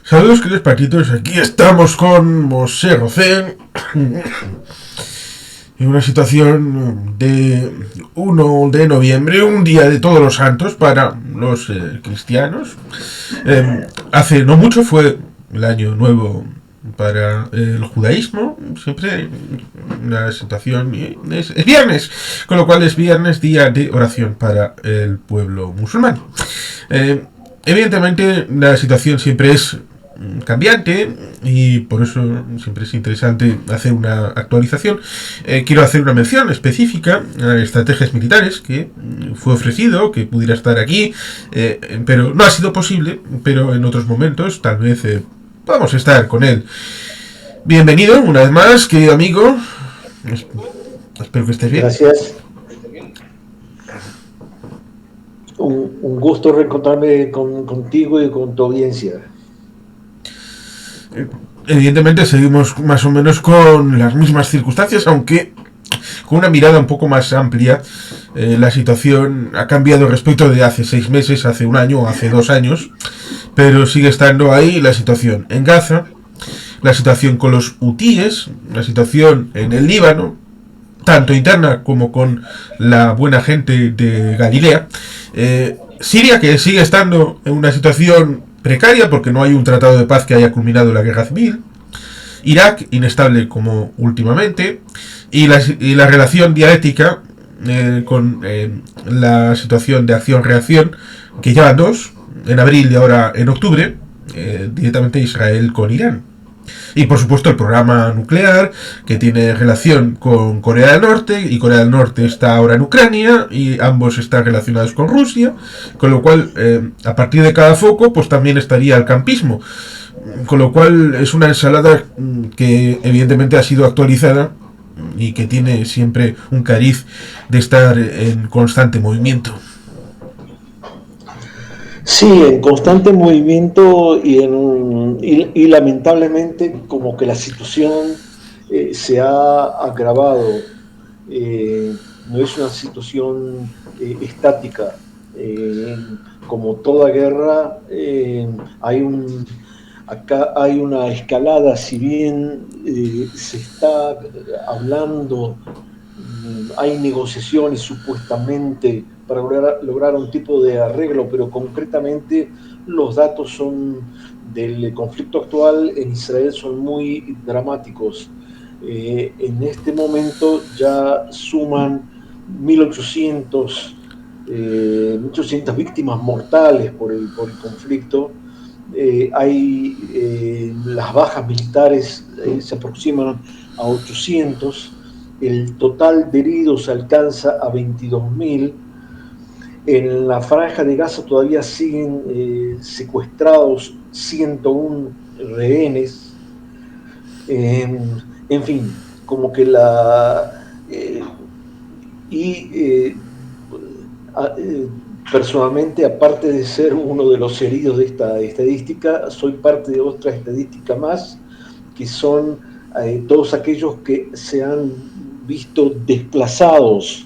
Saludos, queridos patitos. Aquí estamos con Mosé Rocén. En una situación de 1 de noviembre, un día de todos los santos para los cristianos. Hace no mucho fue el año nuevo para el judaísmo. Siempre la situación es viernes, con lo cual es viernes, día de oración para el pueblo musulmán. Evidentemente la situación siempre es cambiante y por eso siempre es interesante hacer una actualización. Quiero hacer una mención específica a estrategias militares que fue ofrecido que pudiera estar aquí, pero no ha sido posible, pero en otros momentos tal vez podamos estar con él. Bienvenido una vez más, querido amigo. Espero que estés bien. Gracias. Un gusto reencontrarme contigo y con tu audiencia. Evidentemente seguimos más o menos con las mismas circunstancias, aunque con una mirada un poco más amplia. La situación ha cambiado respecto de hace 6 meses, hace un año o hace 2 años, pero sigue estando ahí la situación en Gaza, la situación con los hutíes, la situación en el Líbano, tanto interna como con la buena gente de Galilea. Siria, que sigue estando en una situación precaria porque no hay un tratado de paz que haya culminado la guerra civil. Irak, inestable como últimamente. Y la relación dialéctica con la situación de acción-reacción, que llevan dos, en abril y ahora en octubre, directamente Israel con Irán. Y por supuesto el programa nuclear, que tiene relación con Corea del Norte, y Corea del Norte está ahora en Ucrania, y ambos están relacionados con Rusia, con lo cual a partir de cada foco pues también estaría el campismo, con lo cual es una ensalada que evidentemente ha sido actualizada y que tiene siempre un cariz de estar en constante movimiento. Sí, en constante movimiento y lamentablemente como que la situación se ha agravado. No es una situación estática. Eh, Como toda guerra, acá hay una escalada, si bien se está hablando, hay negociaciones supuestamente para lograr un tipo de arreglo, pero concretamente los datos del conflicto actual en Israel son muy dramáticos. En este momento ya suman 1.800 1.800 víctimas mortales por el conflicto. Las bajas militares se aproximan a 800. El total de heridos alcanza a 22.000. En la franja de Gaza todavía siguen secuestrados 101 rehenes. En fin, como que y personalmente, aparte de ser uno de los heridos de esta estadística, soy parte de otra estadística más, que son todos aquellos que se han visto desplazados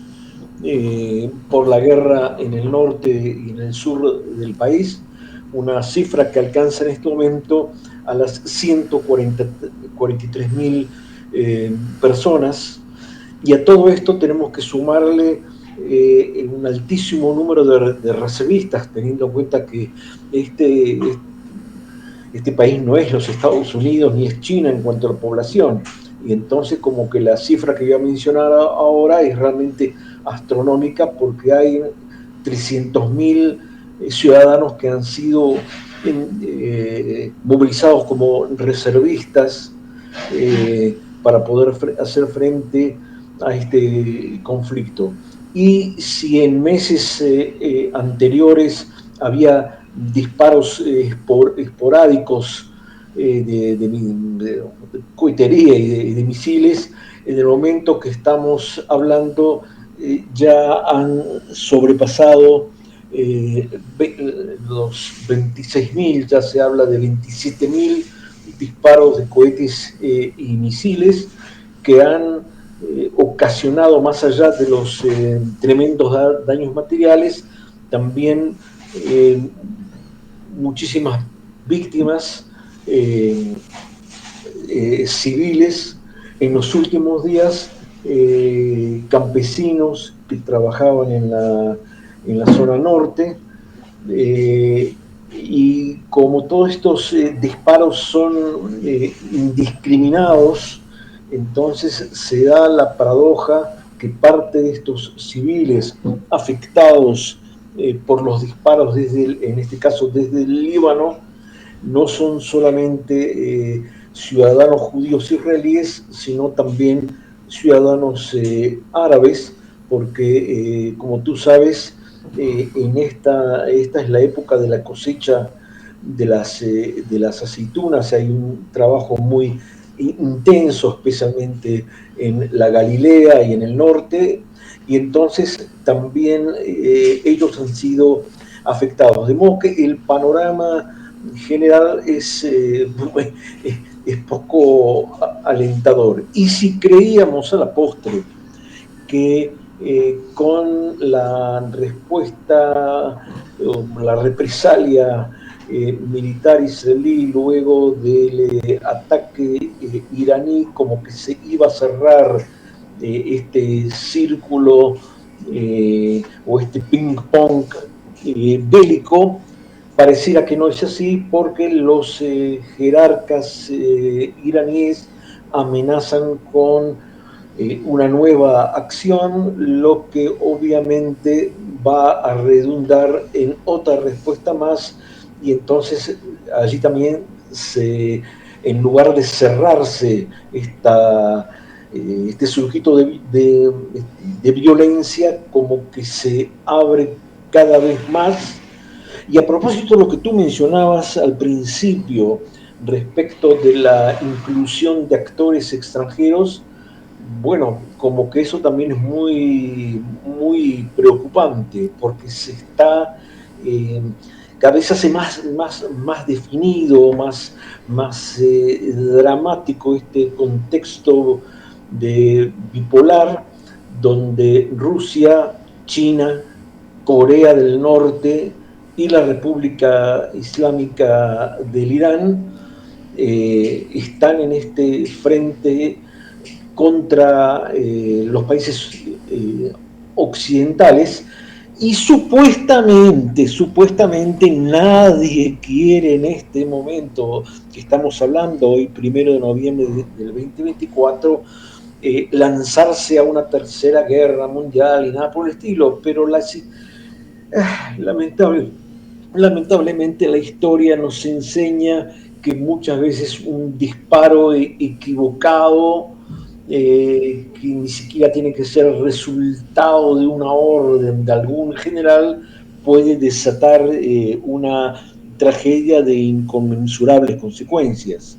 por la guerra en el norte y en el sur del país, una cifra que alcanza en este momento a las 143.000 personas. Y a todo esto tenemos que sumarle un altísimo número de reservistas, teniendo en cuenta que este país no es los Estados Unidos ni es China en cuanto a la población. Y entonces como que la cifra que voy a mencionar ahora es realmente astronómica, porque hay 300.000 ciudadanos que han sido movilizados como reservistas para poder hacer frente a este conflicto. Y si en meses anteriores había disparos esporádicos de cohetería y de misiles, en el momento que estamos hablando ya han sobrepasado los 26.000, ya se habla de 27.000 disparos de cohetes y misiles que han ocasionado, más allá de los tremendos daños materiales, también muchísimas víctimas eh, civiles. En los últimos días, campesinos que trabajaban en la zona norte, y como todos estos disparos son indiscriminados, entonces se da la paradoja que parte de estos civiles afectados por los disparos, en este caso desde el Líbano, no son solamente ciudadanos judíos israelíes, sino también ciudadanos árabes, porque como tú sabes, esta es la época de la cosecha de las aceitunas. Hay un trabajo muy intenso, especialmente en la Galilea y en el norte, y entonces también ellos han sido afectados. De modo que el panorama general es poco alentador. Y si creíamos a la postre que con la respuesta, la represalia militar israelí luego del ataque iraní, como que se iba a cerrar este círculo o este ping-pong bélico, pareciera que no es así, porque los jerarcas iraníes amenazan con una nueva acción, lo que obviamente va a redundar en otra respuesta más, y entonces allí también en lugar de cerrarse este surgito de violencia, como que se abre cada vez más. Y a propósito de lo que tú mencionabas al principio respecto de la inclusión de actores extranjeros, bueno, como que eso también es muy, muy preocupante, porque se está, cada vez se hace más definido, más dramático este contexto bipolar, donde Rusia, China, Corea del Norte y la República Islámica del Irán están en este frente contra los países occidentales, y supuestamente nadie quiere en este momento que estamos hablando, hoy 1 de noviembre del 2024, lanzarse a una tercera guerra mundial y nada por el estilo, pero lamentablemente la historia nos enseña que muchas veces un disparo equivocado, que ni siquiera tiene que ser resultado de una orden de algún general, puede desatar una tragedia de inconmensurables consecuencias.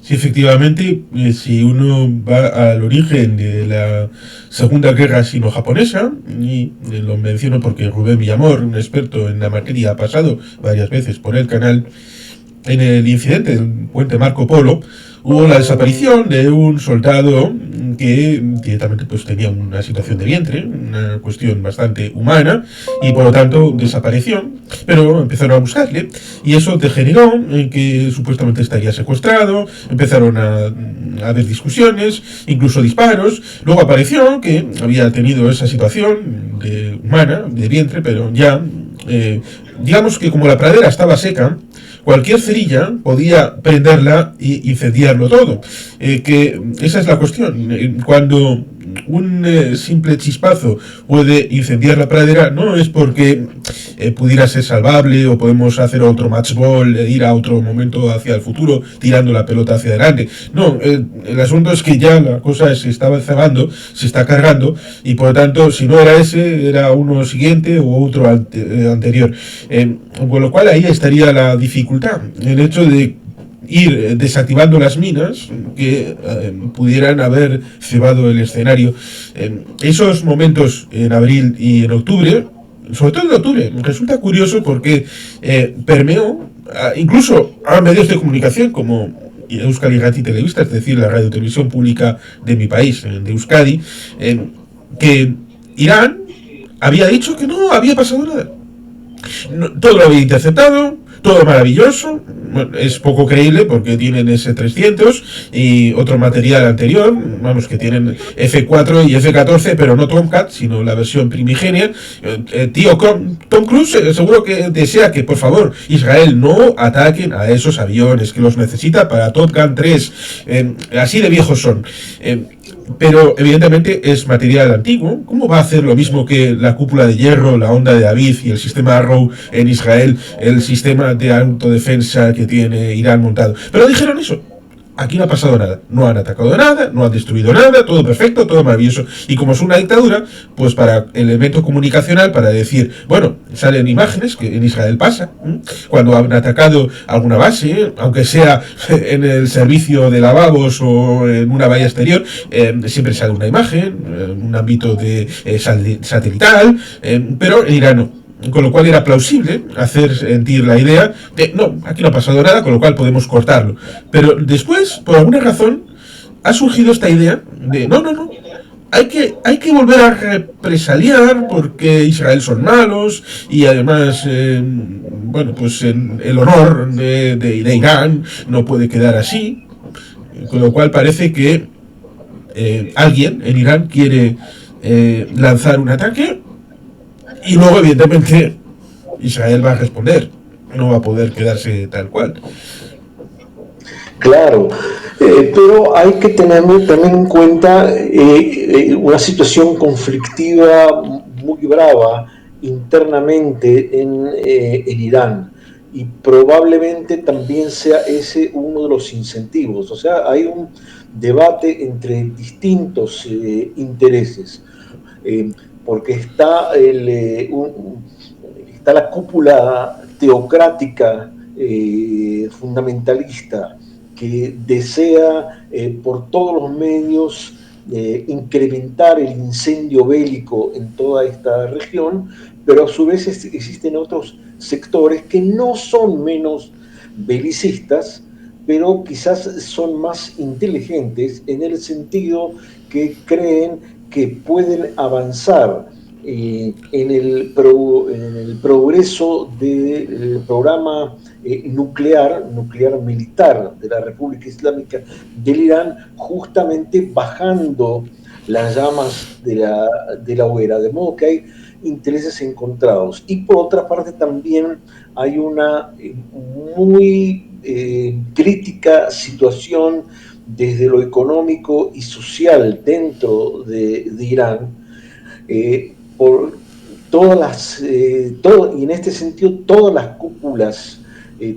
Sí, efectivamente, si uno va al origen de la Segunda Guerra Sino-Japonesa, y lo menciono porque Rubén Villamor, un experto en la materia, ha pasado varias veces por el canal, en el incidente del puente Marco Polo, hubo la desaparición de un soldado que directamente pues tenía una situación de vientre, una cuestión bastante humana, y por lo tanto desapareció, pero empezaron a buscarle, y eso degeneró en que supuestamente estaría secuestrado, empezaron a haber discusiones, incluso disparos, luego apareció que había tenido esa situación humana, de vientre, pero ya, digamos que como la pradera estaba seca, cualquier cerilla podía prenderla y incendiarlo todo. Que esa es la cuestión. Cuando un simple chispazo puede incendiar la pradera, no es porque pudiera ser salvable o podemos hacer otro match ball, ir a otro momento hacia el futuro tirando la pelota hacia adelante. No, el asunto es que ya la cosa se estaba cebando, se está cargando, y por lo tanto, si no era ese, era uno siguiente o otro anterior. Con lo cual ahí estaría la dificultad, el hecho de ir desactivando las minas que pudieran haber cebado el escenario. Esos momentos en abril y en octubre, sobre todo en octubre, resulta curioso porque permeó incluso a medios de comunicación como Euskal Irrati Telebista, es decir, la radiotelevisión pública de mi país, de Euskadi, que Irán había dicho que no había pasado nada. todo lo había interceptado, todo maravilloso. Bueno, es poco creíble porque tienen S-300 y otro material anterior, vamos, que tienen F-4 y F-14, pero no Tomcat, sino la versión primigenia. Tío Tom Cruise seguro que desea que, por favor, Israel no ataquen a esos aviones, que los necesita para Top Gun 3. Así de viejos son. Pero evidentemente es material antiguo. ¿Cómo va a hacer lo mismo que la cúpula de hierro, la onda de David y el sistema Arrow en Israel, el sistema de autodefensa que tiene Irán montado? Pero dijeron eso. Aquí no ha pasado nada, no han atacado nada, no han destruido nada, todo perfecto, todo maravilloso. Y como es una dictadura, pues para el evento comunicacional, para decir, bueno, salen imágenes, que en Israel pasa, cuando han atacado alguna base, aunque sea en el servicio de lavabos o en una valla exterior, siempre sale una imagen, un ámbito de satelital, pero en Irán no. Con lo cual era plausible hacer sentir la idea de, no, aquí no ha pasado nada, con lo cual podemos cortarlo. Pero después, por alguna razón, ha surgido esta idea de, no, hay que volver a represaliar porque Israel son malos y además, bueno, pues el honor de Irán no puede quedar así. Con lo cual parece que alguien en Irán quiere lanzar un ataque. Y luego, evidentemente, Israel va a responder. No va a poder quedarse tal cual. Claro, pero hay que tener también en cuenta una situación conflictiva muy brava internamente en Irán. Y probablemente también sea ese uno de los incentivos. O sea, hay un debate entre distintos intereses. Porque está, está la cúpula teocrática fundamentalista que desea por todos los medios incrementar el incendio bélico en toda esta región, pero a su vez existen otros sectores que no son menos belicistas, pero quizás son más inteligentes en el sentido que creen que pueden avanzar en el progreso del programa nuclear militar de la República Islámica del Irán, justamente bajando las llamas de la hoguera, de modo que hay intereses encontrados. Y por otra parte también hay una muy crítica situación desde lo económico y social dentro de Irán, por todas las, y en este sentido todas las cúpulas,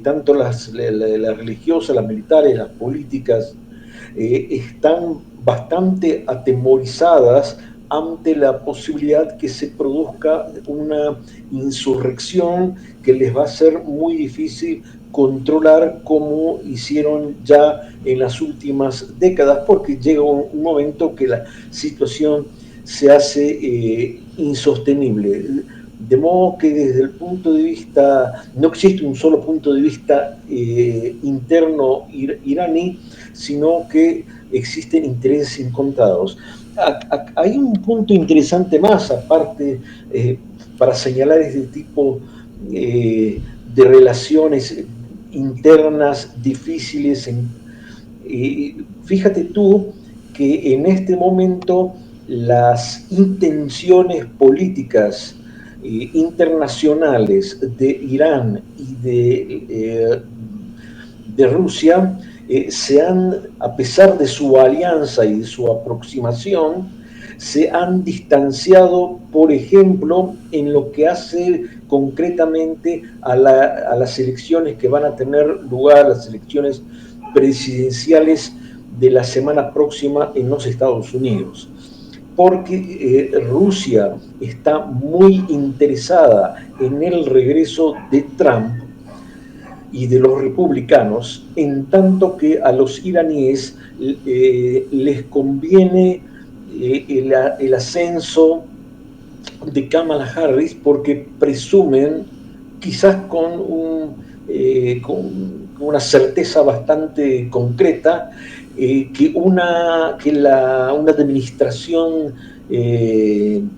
tanto las religiosas, las militares, las políticas, están bastante atemorizadas ante la posibilidad que se produzca una insurrección que les va a ser muy difícil controlar como hicieron ya en las últimas décadas, porque llega un momento que la situación se hace insostenible. De modo que desde el punto de vista, no existe un solo punto de vista interno iraní, sino que existen intereses encontrados. Hay un punto interesante más, aparte, para señalar este tipo de relaciones internas difíciles. Fíjate tú que en este momento las intenciones políticas internacionales de Irán y de Rusia a pesar de su alianza y de su aproximación, se han distanciado, por ejemplo, en lo que hace concretamente a las elecciones que van a tener lugar, las elecciones presidenciales de la semana próxima en los Estados Unidos. Porque Rusia está muy interesada en el regreso de Trump y de los republicanos, en tanto que a los iraníes les conviene el ascenso de Kamala Harris, porque presumen, quizás con una certeza bastante concreta, que una administración del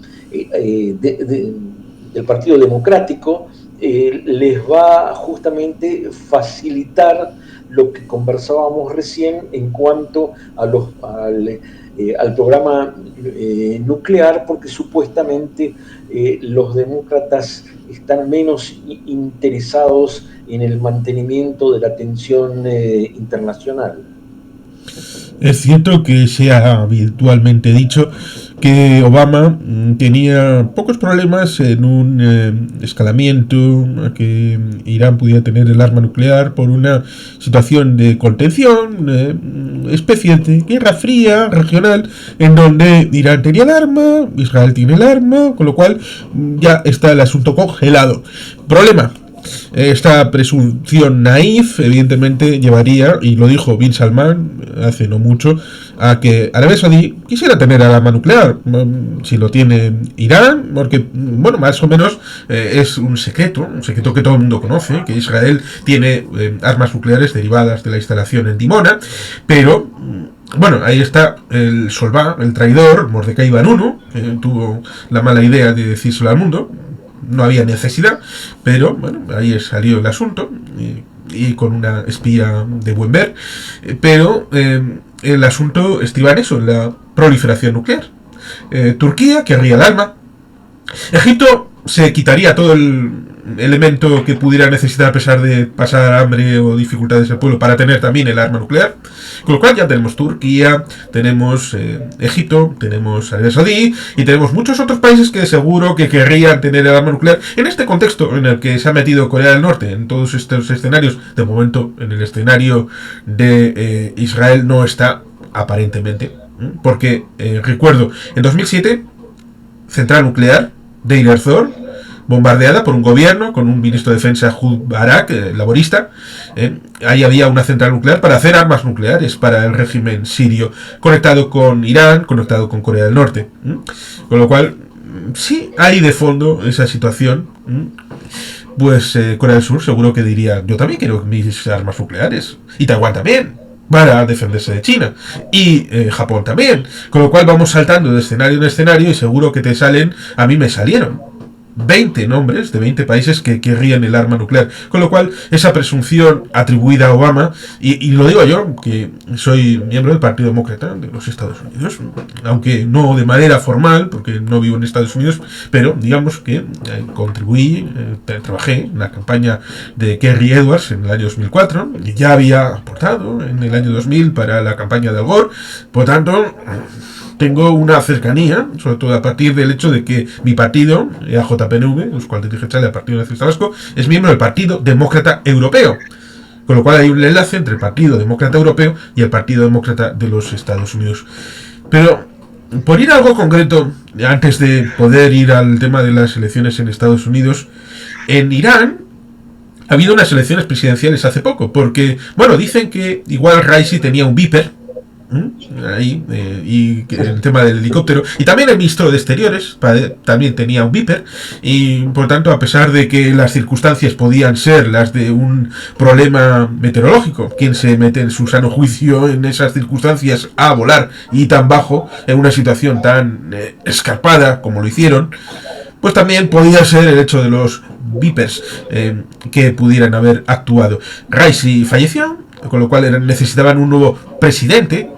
Partido Democrático les va justamente facilitar lo que conversábamos recién en cuanto al programa nuclear, porque supuestamente los demócratas están menos interesados en el mantenimiento de la tensión internacional. Es cierto que se ha habitualmente dicho que Obama tenía pocos problemas en un escalamiento, a que Irán pudiera tener el arma nuclear por una situación de contención, especie de guerra fría regional, en donde Irán tenía el arma, Israel tiene el arma, con lo cual ya está el asunto congelado. Problema: esta presunción naif evidentemente llevaría, y lo dijo Bin Salman hace no mucho, a que Arabia Saudí quisiera tener el arma nuclear, si lo tiene Irán, porque, bueno, más o menos es un secreto que todo el mundo conoce, que Israel tiene armas nucleares derivadas de la instalación en Dimona, pero bueno, ahí está el Solvá, el traidor, Mordecai Vanunu, que tuvo la mala idea de decírselo al mundo. No había necesidad, pero bueno, ahí salió el asunto, y con una espía de buen ver, pero el asunto estriba en eso, en la proliferación nuclear. Turquía querría el arma, Egipto se quitaría todo el elemento que pudiera necesitar a pesar de pasar hambre o dificultades del pueblo para tener también el arma nuclear, con lo cual ya tenemos Turquía, tenemos Egipto, tenemos Arabia Saudí y tenemos muchos otros países que seguro que querrían tener el arma nuclear en este contexto en el que se ha metido Corea del Norte en todos estos escenarios. De momento en el escenario de Israel no está, aparentemente, porque recuerdo, en 2007 central nuclear Deir ez-Zor, bombardeada por un gobierno con un ministro de defensa, Ehud Barak, laborista. Ahí había una central nuclear para hacer armas nucleares para el régimen sirio, conectado con Irán, conectado con Corea del Norte. Con lo cual, sí hay de fondo esa situación. Pues Corea del Sur seguro que diría: yo también quiero mis armas nucleares, y Taiwán también, para defenderse de China, y Japón también. Con lo cual vamos saltando de escenario en escenario, y seguro que te salen, a mí me salieron 20 nombres de 20 países que querrían el arma nuclear, con lo cual esa presunción atribuida a Obama, y lo digo yo, que soy miembro del Partido Demócrata de los Estados Unidos, aunque no de manera formal, porque no vivo en Estados Unidos, pero digamos que contribuí, trabajé en la campaña de Kerry Edwards en el año 2004, y ya había aportado en el año 2000 para la campaña de Al Gore. Por tanto, tengo una cercanía, sobre todo a partir del hecho de que mi partido, AJPNV, los cuales dije el Partido Nacionalista Vasco, es miembro del Partido Demócrata Europeo. Con lo cual hay un enlace entre el Partido Demócrata Europeo y el Partido Demócrata de los Estados Unidos. Pero, por ir a algo concreto, antes de poder ir al tema de las elecciones en Estados Unidos, en Irán ha habido unas elecciones presidenciales hace poco, porque, bueno, dicen que igual Raisi tenía un Viper, ahí, y el tema del helicóptero, y también el ministro de Exteriores también tenía un Viper, y por tanto, a pesar de que las circunstancias podían ser las de un problema meteorológico, ¿quién se mete en su sano juicio en esas circunstancias a volar y tan bajo en una situación tan escarpada como lo hicieron? Pues también podía ser el hecho de los Vipers que pudieran haber actuado. Raisi falleció, con lo cual necesitaban un nuevo presidente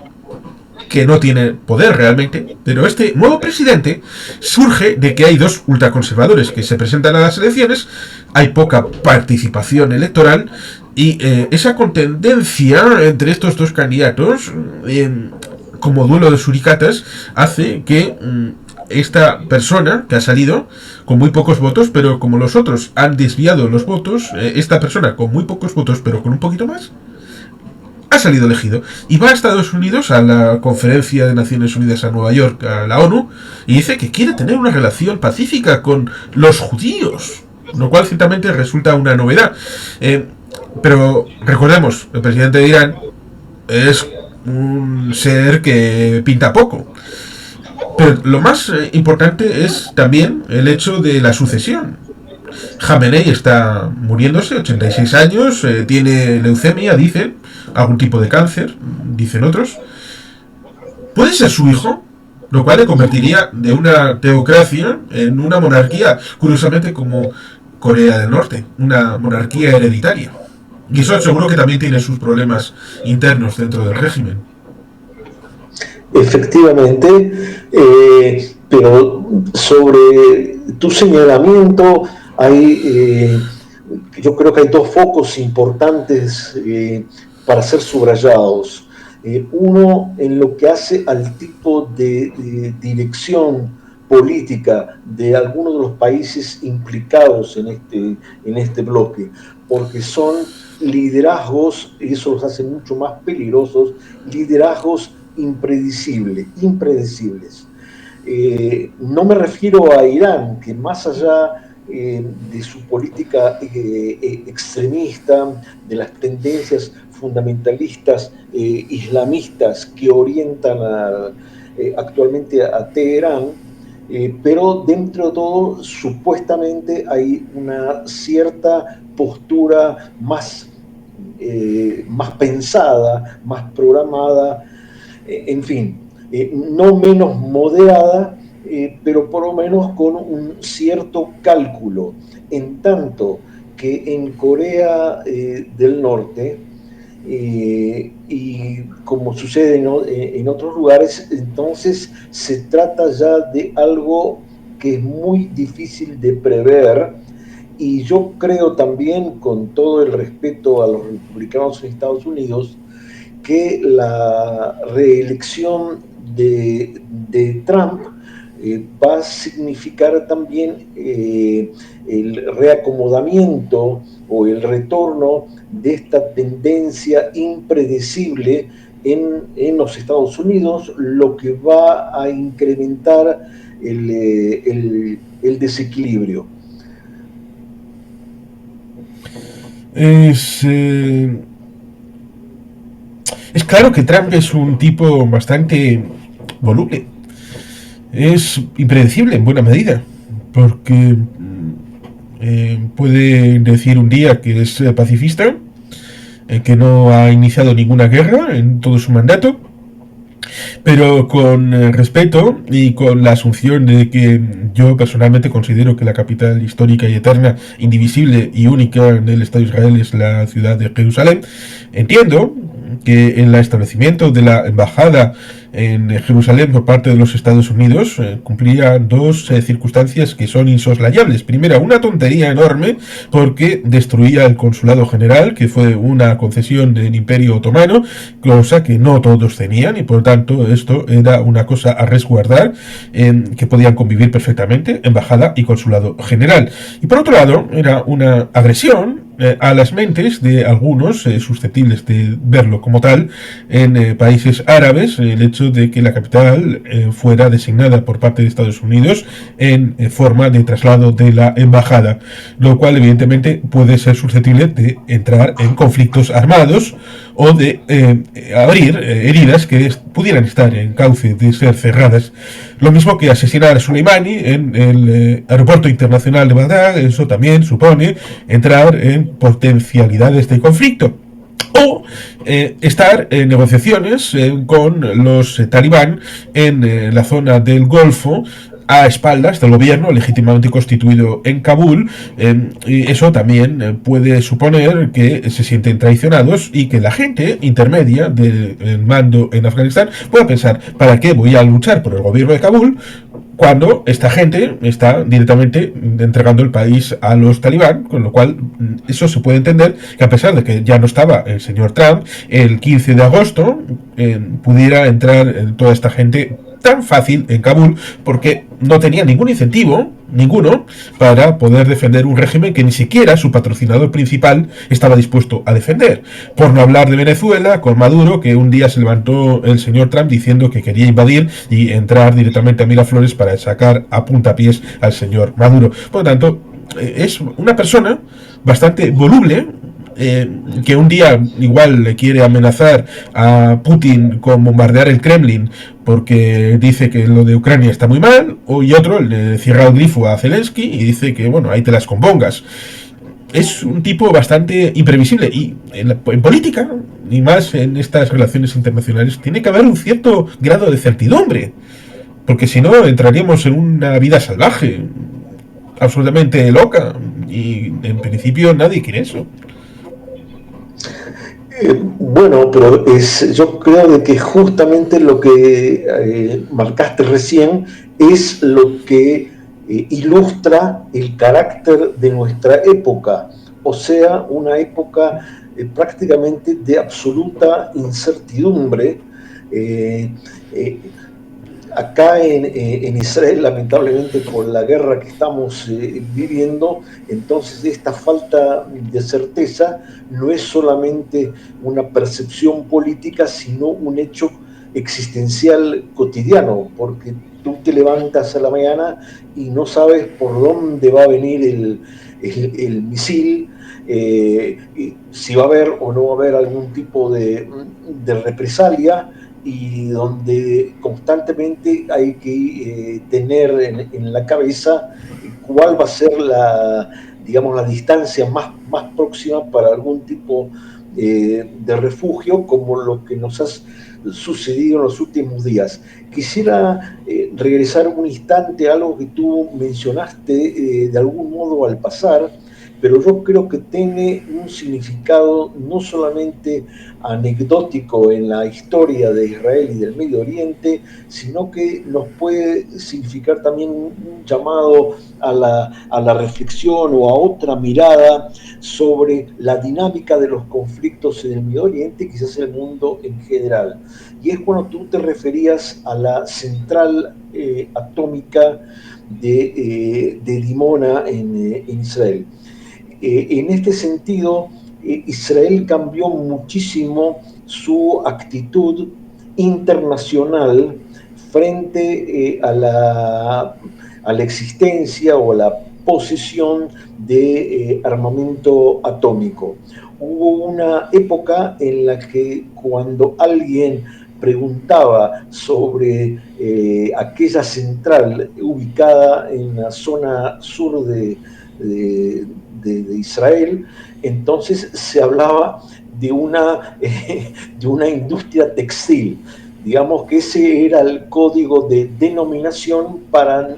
que no tiene poder realmente, pero este nuevo presidente surge de que hay dos ultraconservadores que se presentan a las elecciones, hay poca participación electoral, y esa contendencia entre estos dos candidatos, como duelo de suricatas, hace que esta persona que ha salido con muy pocos votos, pero como los otros han desviado los votos, esta persona con muy pocos votos, pero con un poquito más, ha salido elegido y va a Estados Unidos a la conferencia de Naciones Unidas a Nueva York, a la ONU, y dice que quiere tener una relación pacífica con los judíos, lo cual ciertamente resulta una novedad. Pero recordemos, el presidente de Irán es un ser que pinta poco. Pero lo más importante es también el hecho de la sucesión. Jamenei está muriéndose, 86 años, tiene leucemia, dicen, algún tipo de cáncer, dicen otros. ¿Puede ser su hijo? Lo cual le convertiría de una teocracia en una monarquía. Curiosamente, como Corea del Norte, una monarquía hereditaria. Y eso seguro que también tiene sus problemas internos dentro del régimen. Efectivamente, pero sobre tu señalamiento yo creo que hay dos focos importantes para ser subrayados. Uno en lo que hace al tipo de dirección política de algunos de los países implicados en este bloque, porque son liderazgos, y eso los hace mucho más peligrosos, liderazgos impredecibles. No me refiero a Irán, que más allá de su política extremista, de las tendencias fundamentalistas islamistas que orientan actualmente a Teherán, pero dentro de todo supuestamente hay una cierta postura más pensada, más programada, en fin, no menos moderada, pero por lo menos con un cierto cálculo, en tanto que en Corea del Norte, y como sucede en otros lugares, entonces se trata ya de algo que es muy difícil de prever, y yo creo también, con todo el respeto a los republicanos en Estados Unidos, que la reelección de Trump va a significar también el reacomodamiento o el retorno de esta tendencia impredecible en los Estados Unidos, lo que va a incrementar el desequilibrio. Es claro que Trump es un tipo bastante voluble. Es impredecible en buena medida, porque puede decir un día que es pacifista, que no ha iniciado ninguna guerra en todo su mandato, pero con respeto y con la asunción de que yo personalmente considero que la capital histórica y eterna, indivisible y única del Estado de Israel es la ciudad de Jerusalén. Entiendo que en el establecimiento de la embajada en Jerusalén por parte de los Estados Unidos cumplía dos circunstancias que son insoslayables. Primera, una tontería enorme porque destruía el consulado general, que fue una concesión del Imperio Otomano, cosa que no todos tenían, y por lo tanto esto era una cosa a resguardar, que podían convivir perfectamente embajada y consulado general. Y por otro lado, era una agresión a las mentes de algunos susceptibles de verlo como tal en países árabes, el hecho de que la capital fuera designada por parte de Estados Unidos en forma de traslado de la embajada, lo cual evidentemente puede ser susceptible de entrar en conflictos armados o de abrir heridas que pudieran estar en cauce de ser cerradas. Lo mismo que asesinar a Soleimani en el aeropuerto internacional de Bagdad, eso también supone entrar en potencialidades de conflicto. O estar en negociaciones con los talibán en la zona del Golfo, a espaldas del gobierno legítimamente constituido en Kabul, y eso también puede suponer que se sienten traicionados y que la gente intermedia del mando en Afganistán pueda pensar, ¿para qué voy a luchar por el gobierno de Kabul cuando esta gente está directamente entregando el país a los talibán? Con lo cual eso se puede entender que, a pesar de que ya no estaba el señor Trump, el 15 de agosto pudiera entrar toda esta gente tan fácil en Kabul, porque no tenía ningún incentivo, ninguno, para poder defender un régimen que ni siquiera su patrocinador principal estaba dispuesto a defender. Por no hablar de Venezuela, con Maduro, que un día se levantó el señor Trump diciendo que quería invadir y entrar directamente a Miraflores para sacar a puntapiés al señor Maduro. Por lo tanto, es una persona bastante voluble, que un día igual le quiere amenazar a Putin con bombardear el Kremlin porque dice que lo de Ucrania está muy mal, y otro le cierra el grifo a Zelensky y dice que, bueno, ahí te las compongas. Es un tipo bastante imprevisible, y en política, y más en estas relaciones internacionales, tiene que haber un cierto grado de certidumbre, porque si no entraríamos en una vida salvaje. absolutamente loca y en principio nadie quiere eso. Bueno, pero yo creo de que justamente lo que marcaste recién es lo que ilustra el carácter de nuestra época, o sea, una época prácticamente de absoluta incertidumbre. Eh, eh, Acá en Israel, lamentablemente por la guerra que estamos viviendo, entonces esta falta de certeza no es solamente una percepción política, sino un hecho existencial cotidiano, porque tú te levantas a la mañana y no sabes por dónde va a venir el misil, si va a haber o no va a haber algún tipo de represalia, y donde constantemente hay que tener en la cabeza cuál va a ser digamos, la distancia más próxima para algún tipo de refugio, como lo que nos ha sucedido en los últimos días. Quisiera regresar un instante a algo que tú mencionaste de algún modo al pasar, pero yo creo que tiene un significado no solamente anecdótico en la historia de Israel y del Medio Oriente, sino que nos puede significar también un llamado a la reflexión o a otra mirada sobre la dinámica de los conflictos en el Medio Oriente, quizás en el mundo en general. Y es cuando tú te referías a la central atómica de Dimona en Israel. En este sentido, Israel cambió muchísimo su actitud internacional frente a la existencia o la posesión de armamento atómico. Hubo una época en la que cuando alguien preguntaba sobre aquella central ubicada en la zona sur de Israel, entonces se hablaba de una industria textil. Digamos que ese era el código de denominación para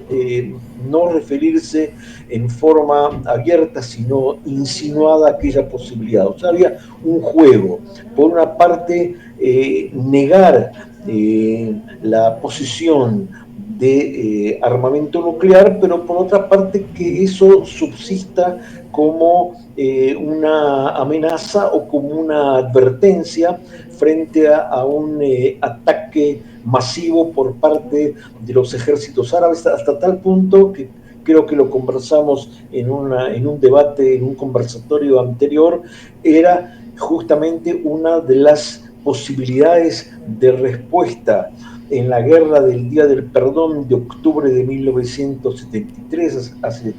no referirse en forma abierta, sino insinuada aquella posibilidad. O sea, había un juego. Por una parte, negar la posición de armamento nuclear, pero por otra parte que eso subsista como una amenaza o como una advertencia frente a un ataque masivo por parte de los ejércitos árabes, hasta tal punto que creo que lo conversamos en un debate, en un conversatorio anterior, era justamente una de las posibilidades de respuesta en la guerra del Día del Perdón de octubre de 1973, hace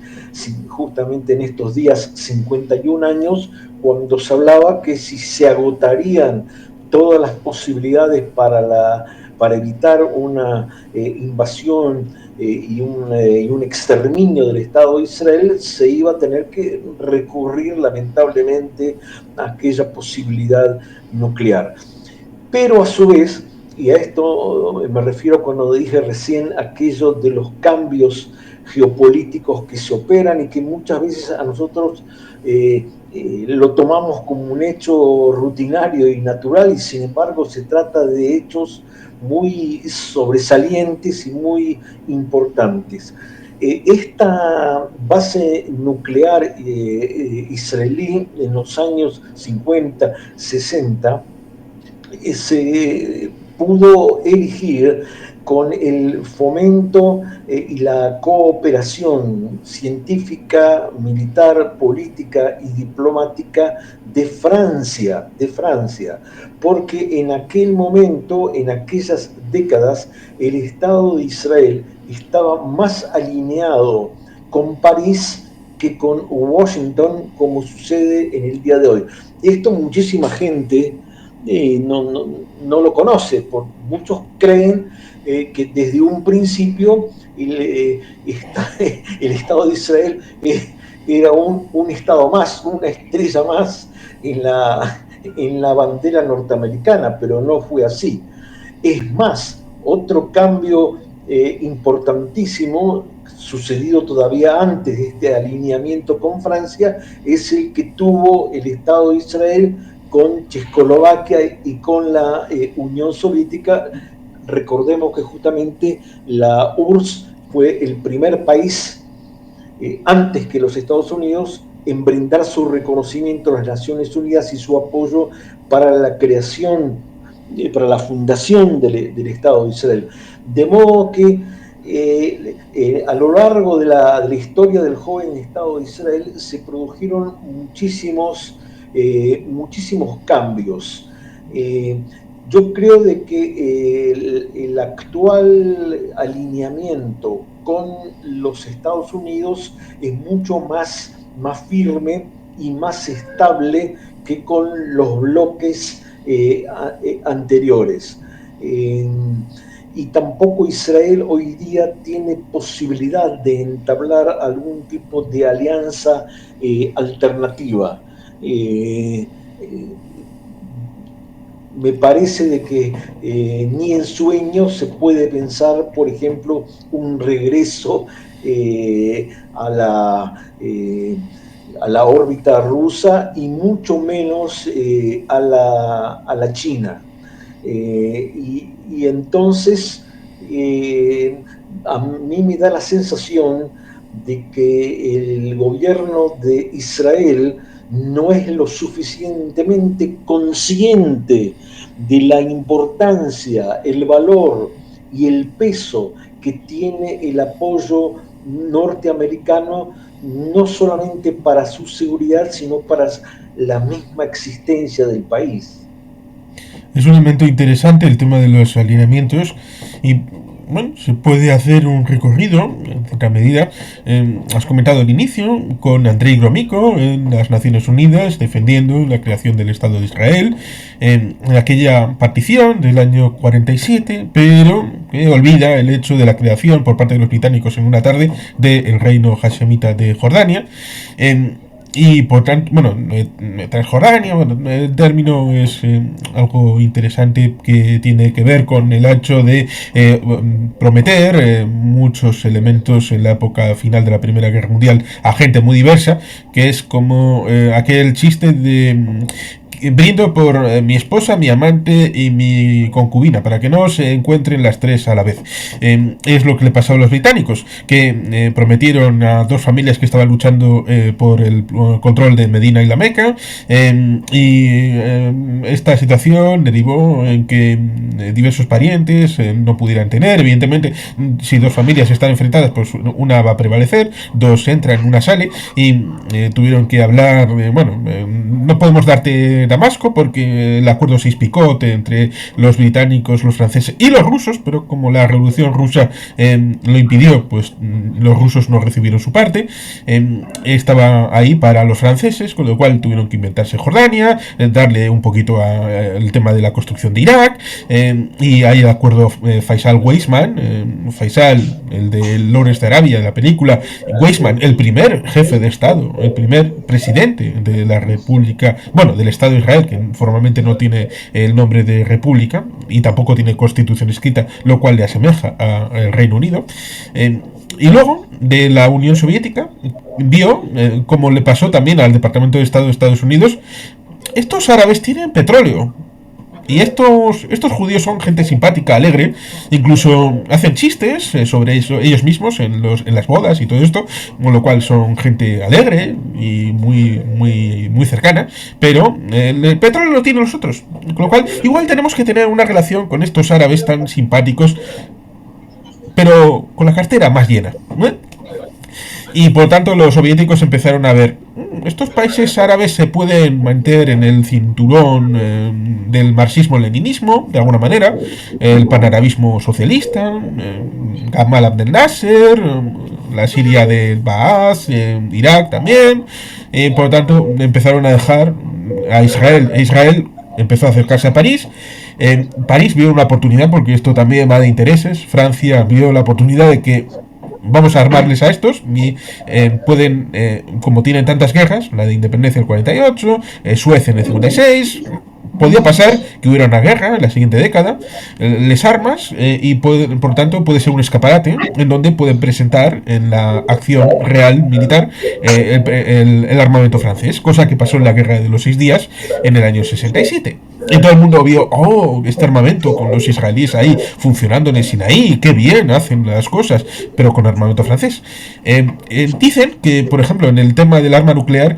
justamente en estos días 51 años, cuando se hablaba que si se agotarían todas las posibilidades para evitar una invasión y un exterminio del Estado de Israel, se iba a tener que recurrir lamentablemente a aquella posibilidad nuclear. Pero a su vez, y a esto me refiero cuando dije recién aquello de los cambios geopolíticos que se operan y que muchas veces a nosotros lo tomamos como un hecho rutinario y natural, y sin embargo se trata de hechos muy sobresalientes y muy importantes. Esta base nuclear israelí en los años 50, 60, se pudo erigir con el fomento y la cooperación científica, militar, política y diplomática de Francia, porque en aquel momento, en aquellas décadas, el Estado de Israel estaba más alineado con París que con Washington, como sucede en el día de hoy. Esto muchísima gente no lo conoce, muchos creen que desde un principio el Estado de Israel era un Estado más, una estrella más en la bandera norteamericana, pero no fue así. Es más, otro cambio importantísimo, sucedido todavía antes de este alineamiento con Francia, es el que tuvo el Estado de Israel con Checoslovaquia y con la Unión Soviética. Recordemos que justamente la URSS fue el primer país, antes que los Estados Unidos, en brindar su reconocimiento a las Naciones Unidas y su apoyo para la creación, para la fundación del Estado de Israel. De modo que a lo largo de la historia del joven Estado de Israel se produjeron muchísimos cambios. Yo creo de que el actual alineamiento con los Estados Unidos es mucho más firme y más estable que con los bloques anteriores. Y tampoco Israel hoy día tiene posibilidad de entablar algún tipo de alianza alternativa. Me parece de que ni en sueños se puede pensar, por ejemplo, un regreso a la órbita rusa y mucho menos a la China. Y entonces a mí me da la sensación de que el gobierno de Israel no es lo suficientemente consciente de la importancia, el valor y el peso que tiene el apoyo norteamericano, no solamente para su seguridad, sino para la misma existencia del país. Es un elemento interesante el tema de los alineamientos y bueno, se puede hacer un recorrido en cierta medida. Has comentado al inicio con Andrei Gromyko en las Naciones Unidas defendiendo la creación del Estado de Israel en aquella partición del año 47, pero olvida el hecho de la creación por parte de los británicos en una tarde del reino hashemita de Jordania. Y por tanto, bueno, Transjordania, bueno, el término es algo interesante que tiene que ver con el hecho de prometer muchos elementos en la época final de la Primera Guerra Mundial a gente muy diversa, que es como aquel chiste de brindo por mi esposa, mi amante y mi concubina, para que no se encuentren las tres a la vez. Es lo que le pasó a los británicos, que prometieron a dos familias que estaban luchando por el control de Medina y la Meca, y esta situación derivó en que diversos parientes no pudieran tener. Evidentemente, si dos familias están enfrentadas, pues una va a prevalecer, dos entran, una sale, y tuvieron que hablar, no podemos darte Damasco porque el acuerdo Sykes-Picot entre los británicos, los franceses y los rusos, pero como la revolución rusa lo impidió, pues los rusos no recibieron su parte. Estaba ahí para los franceses, con lo cual tuvieron que inventarse Jordania, darle un poquito al tema de la construcción de Irak, y hay el acuerdo Faisal-Weizmann, Faisal, el de Lawrence de Arabia de la película, Weizmann, el primer jefe de Estado, el primer presidente de la República, del Estado de Israel, que formalmente no tiene el nombre de república y tampoco tiene constitución escrita, lo cual le asemeja al Reino Unido. Y luego de la Unión Soviética vio, como le pasó también al Departamento de Estado de Estados Unidos, estos árabes tienen petróleo. Y estos judíos son gente simpática, alegre, incluso hacen chistes sobre eso ellos mismos en las bodas y todo esto, con lo cual son gente alegre y muy cercana, pero el petróleo lo tienen los otros, con lo cual igual tenemos que tener una relación con estos árabes tan simpáticos, pero con la cartera más llena, ¿no? Y por tanto los soviéticos empezaron a ver, estos países árabes se pueden mantener en el cinturón del marxismo-leninismo, de alguna manera, el panarabismo socialista, Gamal Abdel Nasser, la Siria de Baaz, Irak también, y por tanto empezaron a dejar a Israel. Israel empezó a acercarse a París. París vio una oportunidad, porque esto también va de intereses. Francia vio la oportunidad de que vamos a armarles a estos y pueden, como tienen tantas guerras, la de independencia del 48, Suecia en el 56, Podía pasar que hubiera una guerra en la siguiente década, les armas, y por tanto puede ser un escaparate en donde pueden presentar en la acción real militar el armamento francés, cosa que pasó en la guerra de los 6 días en el año 67. Y todo el mundo vio, oh, este armamento con los israelíes ahí funcionando en el Sinaí, qué bien hacen las cosas, pero con armamento francés. Dicen que, por ejemplo, en el tema del arma nuclear,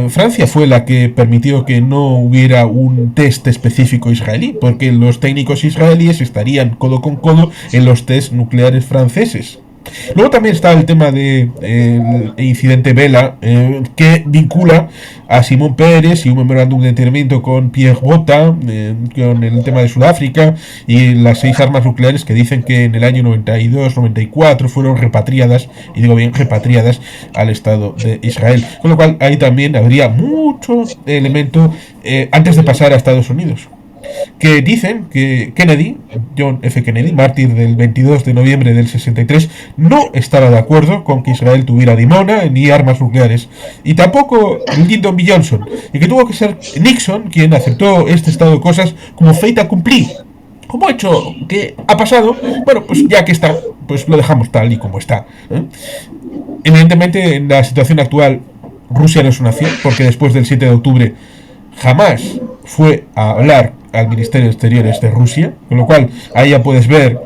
Francia fue la que permitió que no hubiera un test específico israelí, porque los técnicos israelíes estarían codo con codo en los test nucleares franceses. Luego también está el tema de el incidente Vela, que vincula a Simón Pérez y un memorándum de entendimiento con Pierre Botta, con el tema de Sudáfrica y las 6 armas nucleares que dicen que en el año 92-94 fueron repatriadas, y digo bien, repatriadas al Estado de Israel. Con lo cual ahí también habría mucho elemento antes de pasar a Estados Unidos, que dicen que Kennedy, John F. Kennedy, mártir del 22 de noviembre del 63, no estaba de acuerdo con que Israel tuviera Dimona ni armas nucleares, y tampoco Lyndon B. Johnson, y que tuvo que ser Nixon quien aceptó este estado de cosas como fait accompli, como hecho que ha pasado. Bueno, pues ya que está, pues lo dejamos tal y como está. Evidentemente, en la situación actual, Rusia no es una nación, porque después del 7 de octubre jamás fue a hablar al Ministerio de Exteriores de Rusia, con lo cual ahí ya puedes ver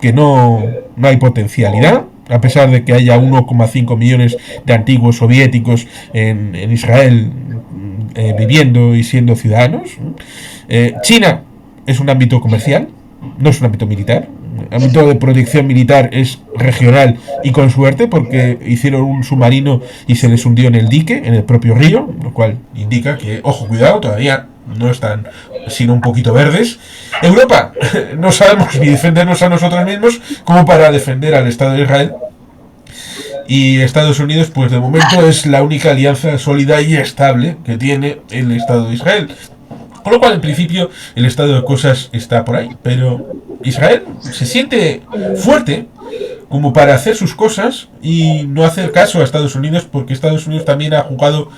que no hay potencialidad, a pesar de que haya 1,5 millones de antiguos soviéticos en Israel viviendo y siendo ciudadanos. China es un ámbito comercial, no es un ámbito militar. El ámbito de protección militar es regional y con suerte, porque hicieron un submarino y se les hundió en el dique, en el propio río, lo cual indica que, ojo, cuidado, todavía no están sino un poquito verdes. Europa, no sabemos ni defendernos a nosotros mismos como para defender al Estado de Israel. Y Estados Unidos, pues de momento es la única alianza sólida y estable que tiene el Estado de Israel. Con lo cual, en principio, el estado de cosas está por ahí. Pero Israel se siente fuerte como para hacer sus cosas y no hacer caso a Estados Unidos, porque Estados Unidos también ha jugado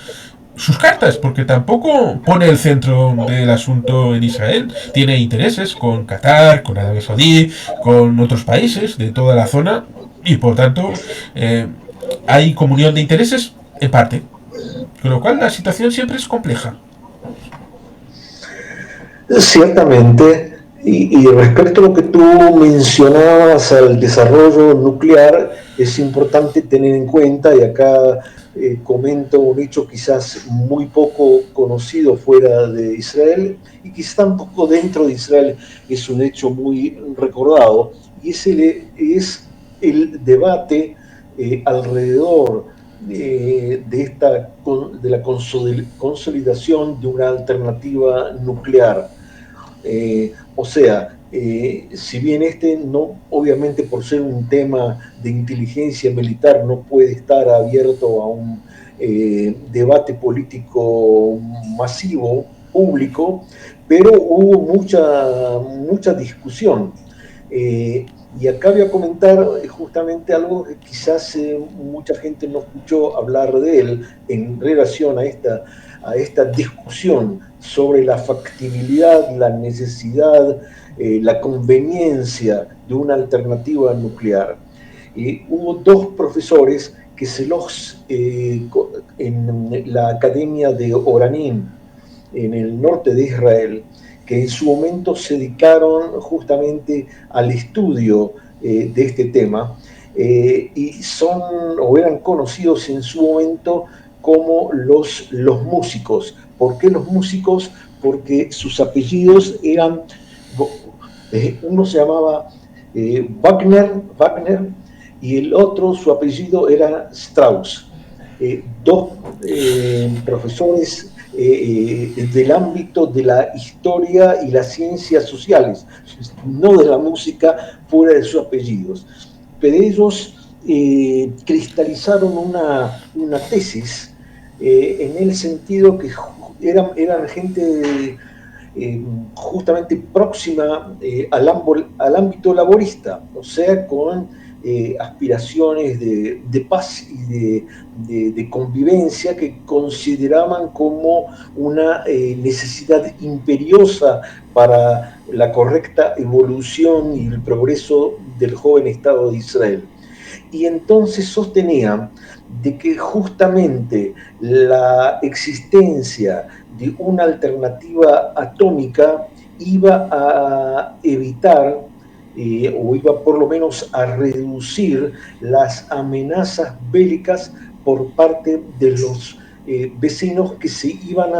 sus cartas, porque tampoco pone el centro del asunto en Israel. Tiene intereses con Qatar, con Arabia Saudí, con otros países de toda la zona, y por tanto hay comunión de intereses en parte. Con lo cual la situación siempre es compleja. Ciertamente, y respecto a lo que tú mencionabas al desarrollo nuclear, es importante tener en cuenta, y acá comento un hecho quizás muy poco conocido fuera de Israel, y quizás tampoco dentro de Israel es un hecho muy recordado, y es el debate alrededor de la consolidación de una alternativa nuclear. O sea, si bien no, obviamente por ser un tema de inteligencia militar, no puede estar abierto a un debate político masivo, público, pero hubo mucha discusión. Y acá voy a comentar justamente algo que quizás mucha gente no escuchó hablar de él en relación a esta discusión sobre la factibilidad, la necesidad, la conveniencia de una alternativa nuclear. Hubo 2 profesores que en la Academia de Oranim, en el norte de Israel, que en su momento se dedicaron justamente al estudio de este tema, y eran conocidos en su momento como los músicos. ¿Por qué los músicos? Porque sus apellidos eran, uno se llamaba Wagner, y el otro, su apellido era Strauss. 2 profesores del ámbito de la historia y las ciencias sociales, no de la música, fuera de sus apellidos. Pero ellos cristalizaron una tesis en el sentido que eran gente justamente próxima al ámbito laborista, o sea, con aspiraciones de paz y de convivencia que consideraban como una necesidad imperiosa para la correcta evolución y el progreso del joven Estado de Israel. Y entonces sostenía de que justamente la existencia de una alternativa atómica iba a evitar o iba por lo menos a reducir las amenazas bélicas por parte de los vecinos que se iban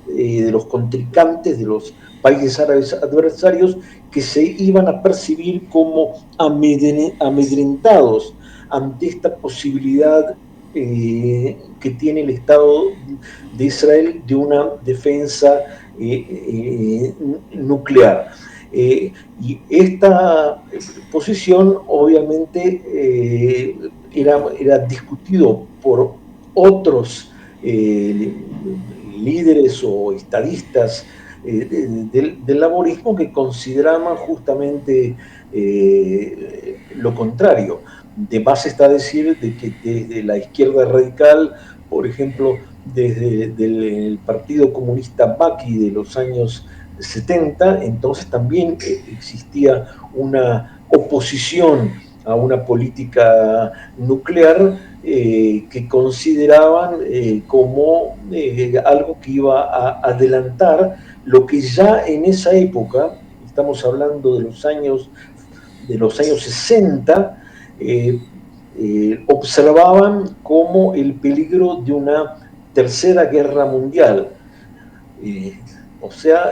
de los contrincantes, de los países árabes adversarios, que se iban a percibir como amedrentados ante esta posibilidad que tiene el Estado de Israel de una defensa nuclear. Y esta posición obviamente era discutido por otros líderes o estadistas del laborismo que consideraban justamente lo contrario. De más está decir de que desde la izquierda radical, por ejemplo, desde el Partido Comunista Maqui de los años 70, entonces también existía una oposición a una política nuclear que consideraban como algo que iba a adelantar lo que ya en esa época, estamos hablando de los años 60, observaban como el peligro de una tercera guerra mundial. O sea,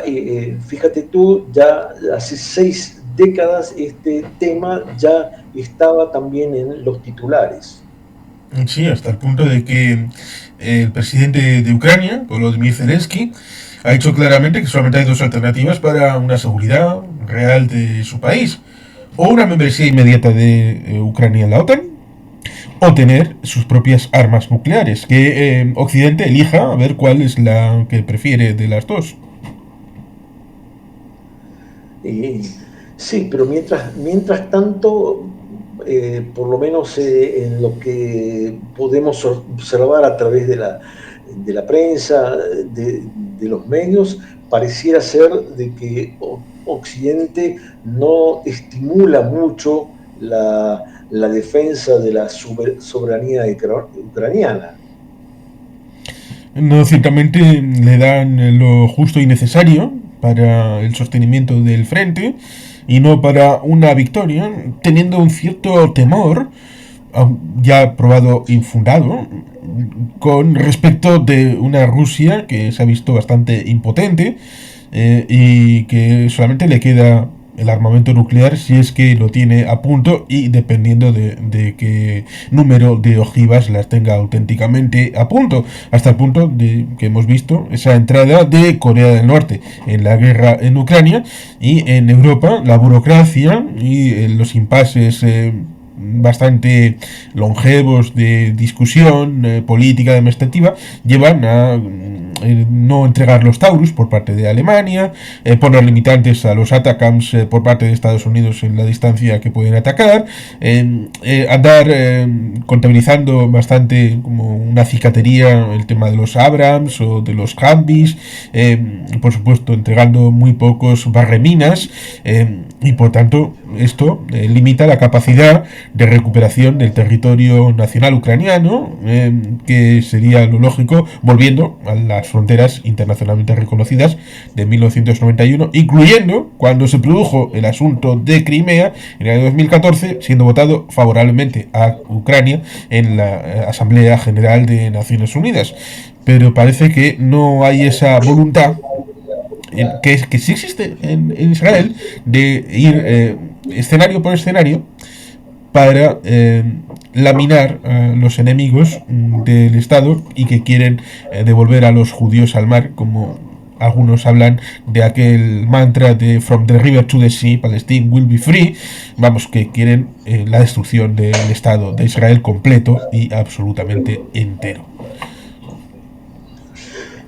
fíjate tú, ya hace 6 décadas este tema ya estaba también en los titulares. Sí, hasta el punto de que el presidente de Ucrania, Volodymyr Zelensky, ha dicho claramente que solamente hay dos alternativas para una seguridad real de su país: o una membresía inmediata de Ucrania en la OTAN, o tener sus propias armas nucleares, que Occidente elija a ver cuál es la que prefiere de las dos. Sí, pero mientras tanto, por lo menos en lo que podemos observar a través de la prensa, de los medios, pareciera ser de que Occidente no estimula mucho la defensa de la soberanía ucraniana. No, ciertamente le dan lo justo y necesario para el sostenimiento del frente y no para una victoria, teniendo un cierto temor, ya probado infundado, con respecto de una Rusia que se ha visto bastante impotente y que solamente le queda el armamento nuclear si es que lo tiene a punto y dependiendo de qué número de ojivas las tenga auténticamente a punto, hasta el punto de que hemos visto esa entrada de Corea del Norte en la guerra en Ucrania, y en Europa la burocracia y los impases bastante longevos de discusión política administrativa llevan a no entregar los Taurus por parte de Alemania, poner limitantes a los ATACMS por parte de Estados Unidos en la distancia que pueden atacar, andar contabilizando bastante como una cicatería el tema de los Abrams o de los Humvees, por supuesto entregando muy pocos barreminas, y por tanto esto limita la capacidad de recuperación del territorio nacional ucraniano, que sería lo lógico volviendo a las fronteras internacionalmente reconocidas de 1991, incluyendo cuando se produjo el asunto de Crimea en el año 2014, siendo votado favorablemente a Ucrania en la Asamblea General de Naciones Unidas. Pero parece que no hay esa voluntad que sí existe en Israel de ir escenario por escenario para laminar a los enemigos del Estado y que quieren devolver a los judíos al mar, como algunos hablan de aquel mantra de From the river to the sea, Palestine will be free. Vamos, que quieren la destrucción del Estado de Israel completo y absolutamente entero.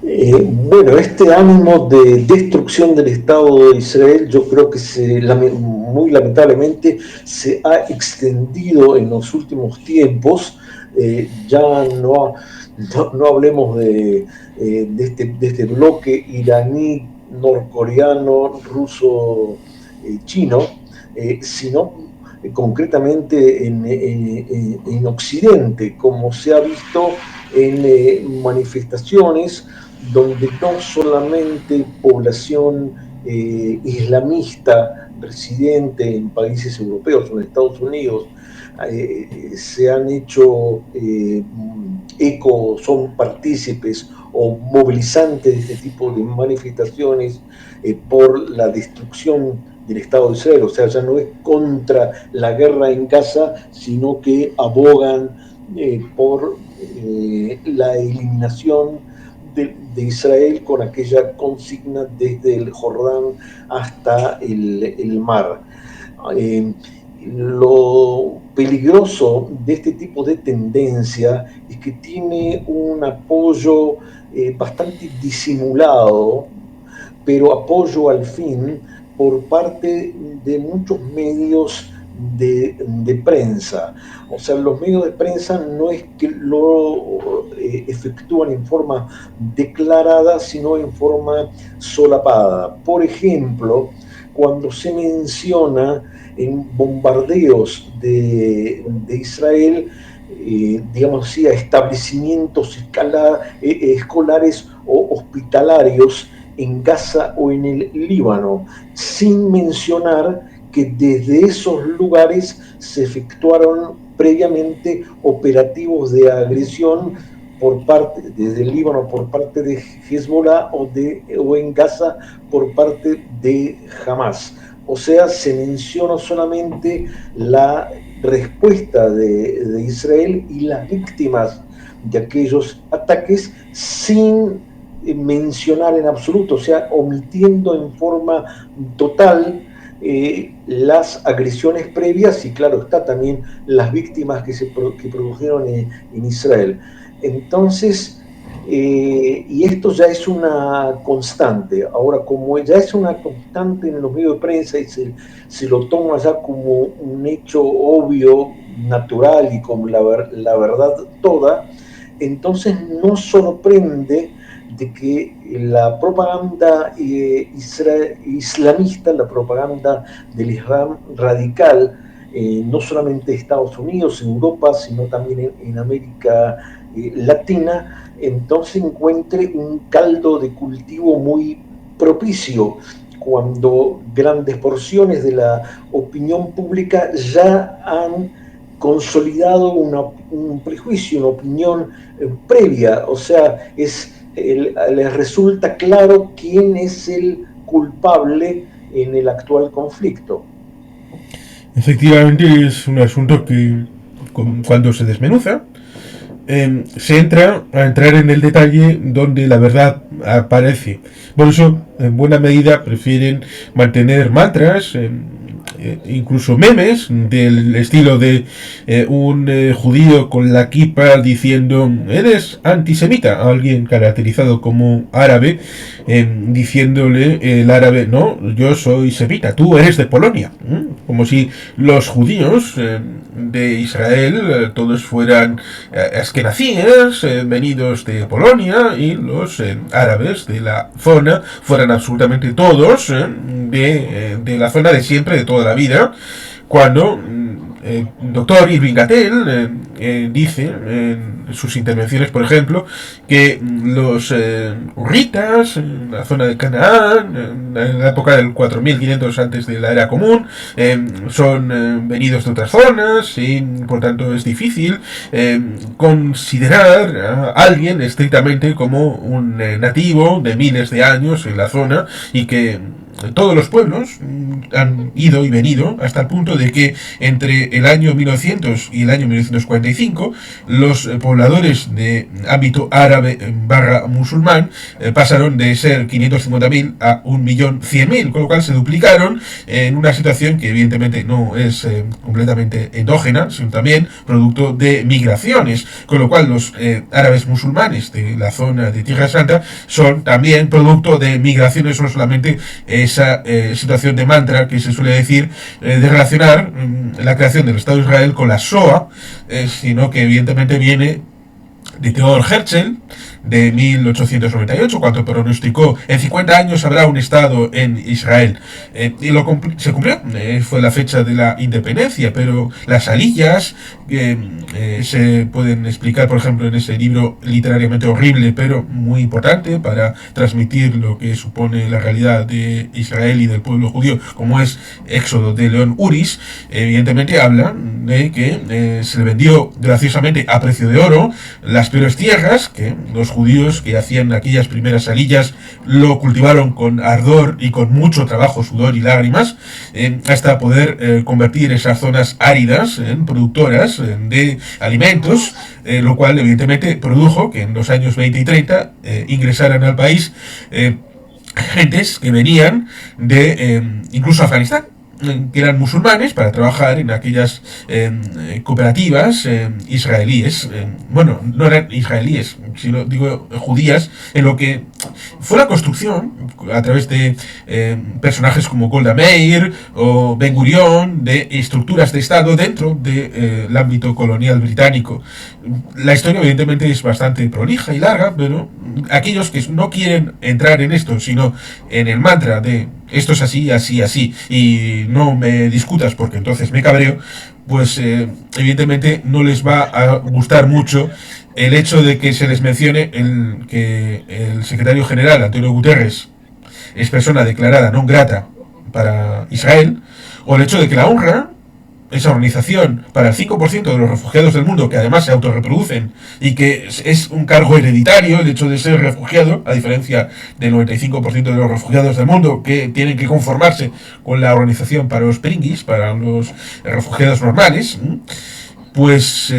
Bueno, este ánimo de destrucción del Estado de Israel, yo creo que muy lamentablemente se ha extendido en los últimos tiempos. Ya no hablemos de este bloque iraní, norcoreano, ruso, chino, sino concretamente en Occidente, como se ha visto en manifestaciones donde no solamente población islamista residente en países europeos o en Estados Unidos se han hecho eco, son partícipes o movilizantes de este tipo de manifestaciones por la destrucción del Estado de Israel. O sea, ya no es contra la guerra en Gaza, sino que abogan por la eliminación de Israel con aquella consigna desde el Jordán hasta el mar. Lo peligroso de este tipo de tendencia es que tiene un apoyo bastante disimulado, pero apoyo al fin por parte de muchos medios de prensa. O sea, los medios de prensa no es que lo efectúan en forma declarada, sino en forma solapada. Por ejemplo, cuando se menciona en bombardeos de Israel, digamos así, a establecimientos escolares o hospitalarios en Gaza o en el Líbano, sin mencionar que desde esos lugares se efectuaron previamente operativos de agresión desde el Líbano por parte de Hezbollah o en Gaza por parte de Hamas. O sea, se menciona solamente la respuesta de Israel y las víctimas de aquellos ataques sin mencionar en absoluto, o sea, omitiendo en forma total las agresiones previas y claro está también las víctimas que produjeron en Israel. Entonces, y esto ya es una constante. Ahora, como ya es una constante en los medios de prensa y se lo toma ya como un hecho obvio, natural y como la verdad toda, entonces no sorprende de que la propaganda islamista, la propaganda del Islam radical, no solamente en Estados Unidos, en Europa, sino también en América Latina, entonces encuentre un caldo de cultivo muy propicio cuando grandes porciones de la opinión pública ya han consolidado un prejuicio, una opinión previa, o sea, les resulta claro quién es el culpable en el actual conflicto. Efectivamente es un asunto que cuando se desmenuza se entra a entrar en el detalle donde la verdad aparece. Por eso, en buena medida, prefieren mantener mantras, incluso memes del estilo de un judío con la kipa diciendo eres antisemita, a alguien caracterizado como árabe, diciéndole el árabe no, yo soy semita, tú eres de Polonia, como si los judíos de Israel todos fueran askenazíes venidos de Polonia y los árabes de la zona fueran absolutamente todos de la zona de siempre, de toda la vida, cuando el doctor Irving Gatel dice en sus intervenciones, por ejemplo, que los hurritas en la zona de Canaán, en la época del 4500 antes de la era común, son venidos de otras zonas y por tanto es difícil considerar a alguien estrictamente como un nativo de miles de años en la zona y que todos los pueblos han ido y venido hasta el punto de que entre el año 1900 y el año 1945 los pobladores pobladores de ámbito árabe barra musulmán pasaron de ser 550.000 a 1.100.000, con lo cual se duplicaron en una situación que evidentemente no es completamente endógena, sino también producto de migraciones, con lo cual los árabes musulmanes de la zona de Tierra Santa son también producto de migraciones, no solamente esa situación de mantra que se suele decir de relacionar la creación del Estado de Israel con la Shoah, sino que evidentemente viene de Theodor Herzl de 1898, cuando pronosticó en 50 años habrá un Estado en Israel. Y se cumplió, fue la fecha de la independencia, pero las aliyas se pueden explicar, por ejemplo, en ese libro literariamente horrible, pero muy importante para transmitir lo que supone la realidad de Israel y del pueblo judío, como es Éxodo de León Uris. Evidentemente habla de que se le vendió graciosamente a precio de oro las peores tierras, que los judíos que hacían aquellas primeras aliyas lo cultivaron con ardor y con mucho trabajo, sudor y lágrimas, hasta poder convertir esas zonas áridas en productoras de alimentos, lo cual evidentemente produjo que en los años 20 y 30 ingresaran al país gentes que venían de incluso Afganistán, que eran musulmanes, para trabajar en aquellas cooperativas israelíes. Bueno, no eran israelíes, sino digo judías, en lo que fue la construcción a través de personajes como Golda Meir o Ben Gurión, de estructuras de Estado dentro del ámbito colonial británico. La historia evidentemente es bastante prolija y larga, pero aquellos que no quieren entrar en esto, sino en el mantra de esto es así, así, así, y no me discutas porque entonces me cabreo, pues evidentemente no les va a gustar mucho el hecho de que se les mencione que el secretario general, Antonio Guterres, es persona declarada non grata para Israel, o el hecho de que la UNRWA, esa organización para el 5% de los refugiados del mundo, que además se autorreproducen y que es un cargo hereditario el hecho de ser refugiado, a diferencia del 95% de los refugiados del mundo que tienen que conformarse con la organización para los pringuis, para los refugiados normales, pues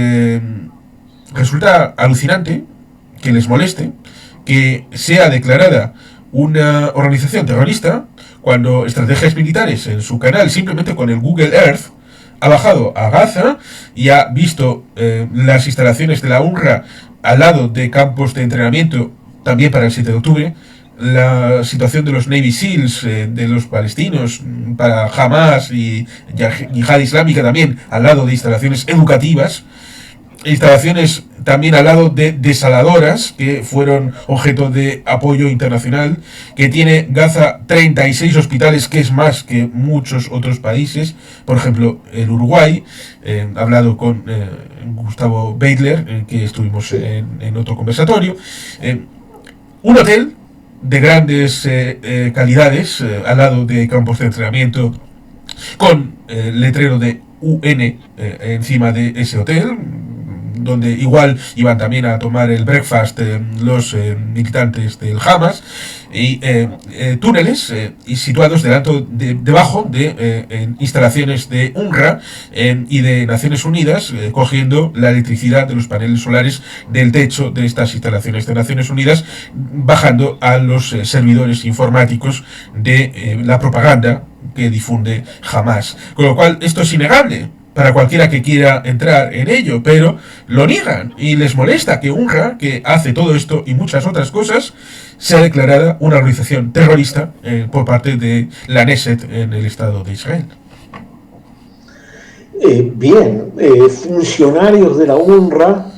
resulta alucinante que les moleste que sea declarada una organización terrorista cuando Estrategias Militares en su canal, simplemente con el Google Earth, ha bajado a Gaza y ha visto las instalaciones de la UNRWA al lado de campos de entrenamiento también para el 7 de octubre, la situación de los Navy SEALs, de los palestinos para Hamas y Yihad Islámica también al lado de instalaciones educativas, instalaciones también al lado de desaladoras que fueron objeto de apoyo internacional, que tiene Gaza 36 hospitales, que es más que muchos otros países, por ejemplo el Uruguay. He hablado con Gustavo Beidler, que estuvimos en otro conversatorio. Un hotel de grandes calidades al lado de campos de entrenamiento con letrero de UN encima de ese hotel, donde igual iban también a tomar el breakfast los militantes del Hamas, y túneles situados debajo de instalaciones de UNRWA y de Naciones Unidas, cogiendo la electricidad de los paneles solares del techo de estas instalaciones de Naciones Unidas, bajando a los servidores informáticos de la propaganda que difunde Hamas. Con lo cual, esto es innegable para cualquiera que quiera entrar en ello, pero lo niegan y les molesta que UNRWA, que hace todo esto y muchas otras cosas, sea declarada una organización terrorista por parte de la Knesset en el Estado de Israel. Funcionarios de la UNRWA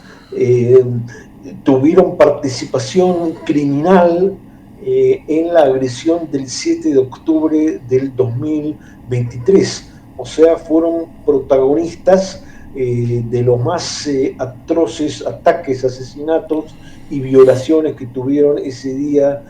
tuvieron participación criminal en la agresión del 7 de octubre del 2023. O sea, fueron protagonistas de los más atroces ataques, asesinatos y violaciones que tuvieron ese día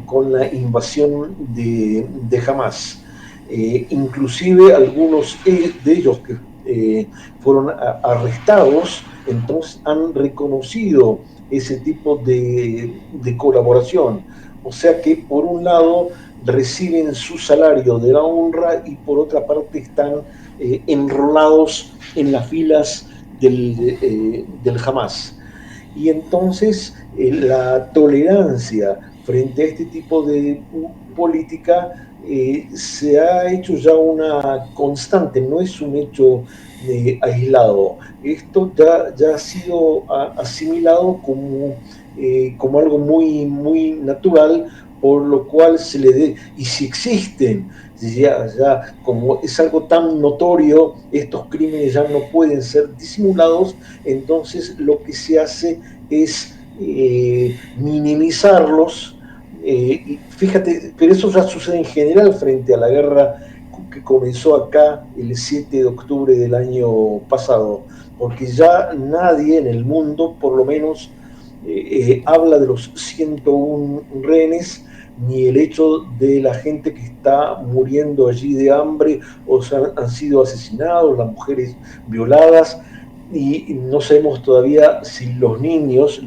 con la invasión de Hamas. Inclusive algunos de ellos que fueron arrestados, entonces han reconocido ese tipo de colaboración. O sea que por un lado reciben su salario de la UNRWA y por otra parte están enrolados en las filas del Hamas. Y entonces la tolerancia frente a este tipo de política se ha hecho ya una constante, no es un hecho aislado. Esto ya ha sido asimilado como algo muy natural, por lo cual se le dé, y si existen, ya como es algo tan notorio, estos crímenes ya no pueden ser disimulados, entonces lo que se hace es minimizarlos. Y fíjate, pero eso ya sucede en general frente a la guerra que comenzó acá el 7 de octubre del año pasado, porque ya nadie en el mundo, por lo menos, habla de los 101 rehenes, ni el hecho de la gente que está muriendo allí de hambre o han sido asesinados, las mujeres violadas, y no sabemos todavía si los niños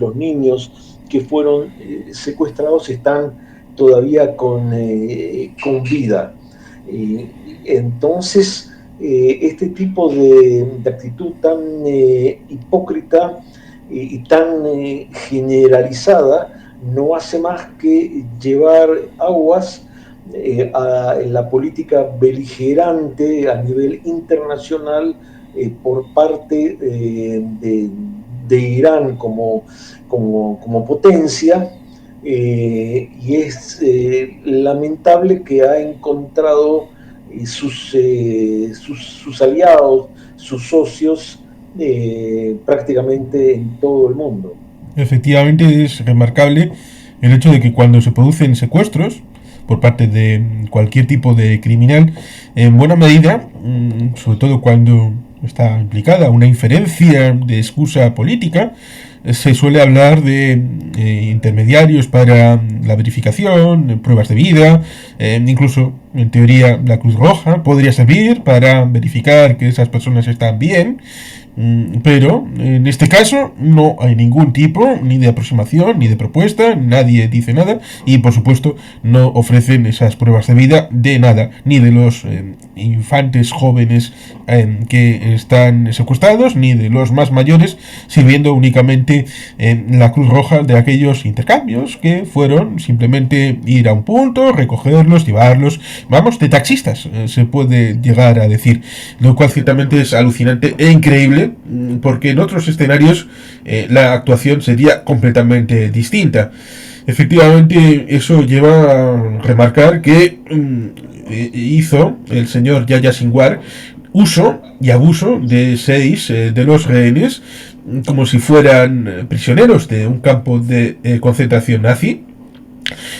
que fueron secuestrados están todavía con vida. Entonces, este tipo de actitud tan hipócrita y tan generalizada no hace más que llevar aguas a la política beligerante a nivel internacional por parte de Irán como potencia, y es lamentable que ha encontrado sus aliados, sus socios, prácticamente en todo el mundo. Efectivamente, es remarcable el hecho de que cuando se producen secuestros por parte de cualquier tipo de criminal, en buena medida, sobre todo cuando está implicada una inferencia de excusa política, se suele hablar de intermediarios para la verificación, pruebas de vida, incluso en teoría la Cruz Roja podría servir para verificar que esas personas están bien, pero en este caso no hay ningún tipo ni de aproximación ni de propuesta, nadie dice nada y por supuesto no ofrecen esas pruebas de vida de nada, ni de los infantes jóvenes que están secuestrados, ni de los más mayores, sirviendo únicamente la Cruz Roja de aquellos intercambios que fueron simplemente ir a un punto, recogerlos, llevarlos, vamos, de taxistas, se puede llegar a decir, lo cual ciertamente es alucinante e increíble, porque en otros escenarios la actuación sería completamente distinta. Efectivamente, eso lleva a remarcar que hizo el señor Yahya Sinwar uso y abuso de 6 de los rehenes como si fueran prisioneros de un campo de concentración nazi,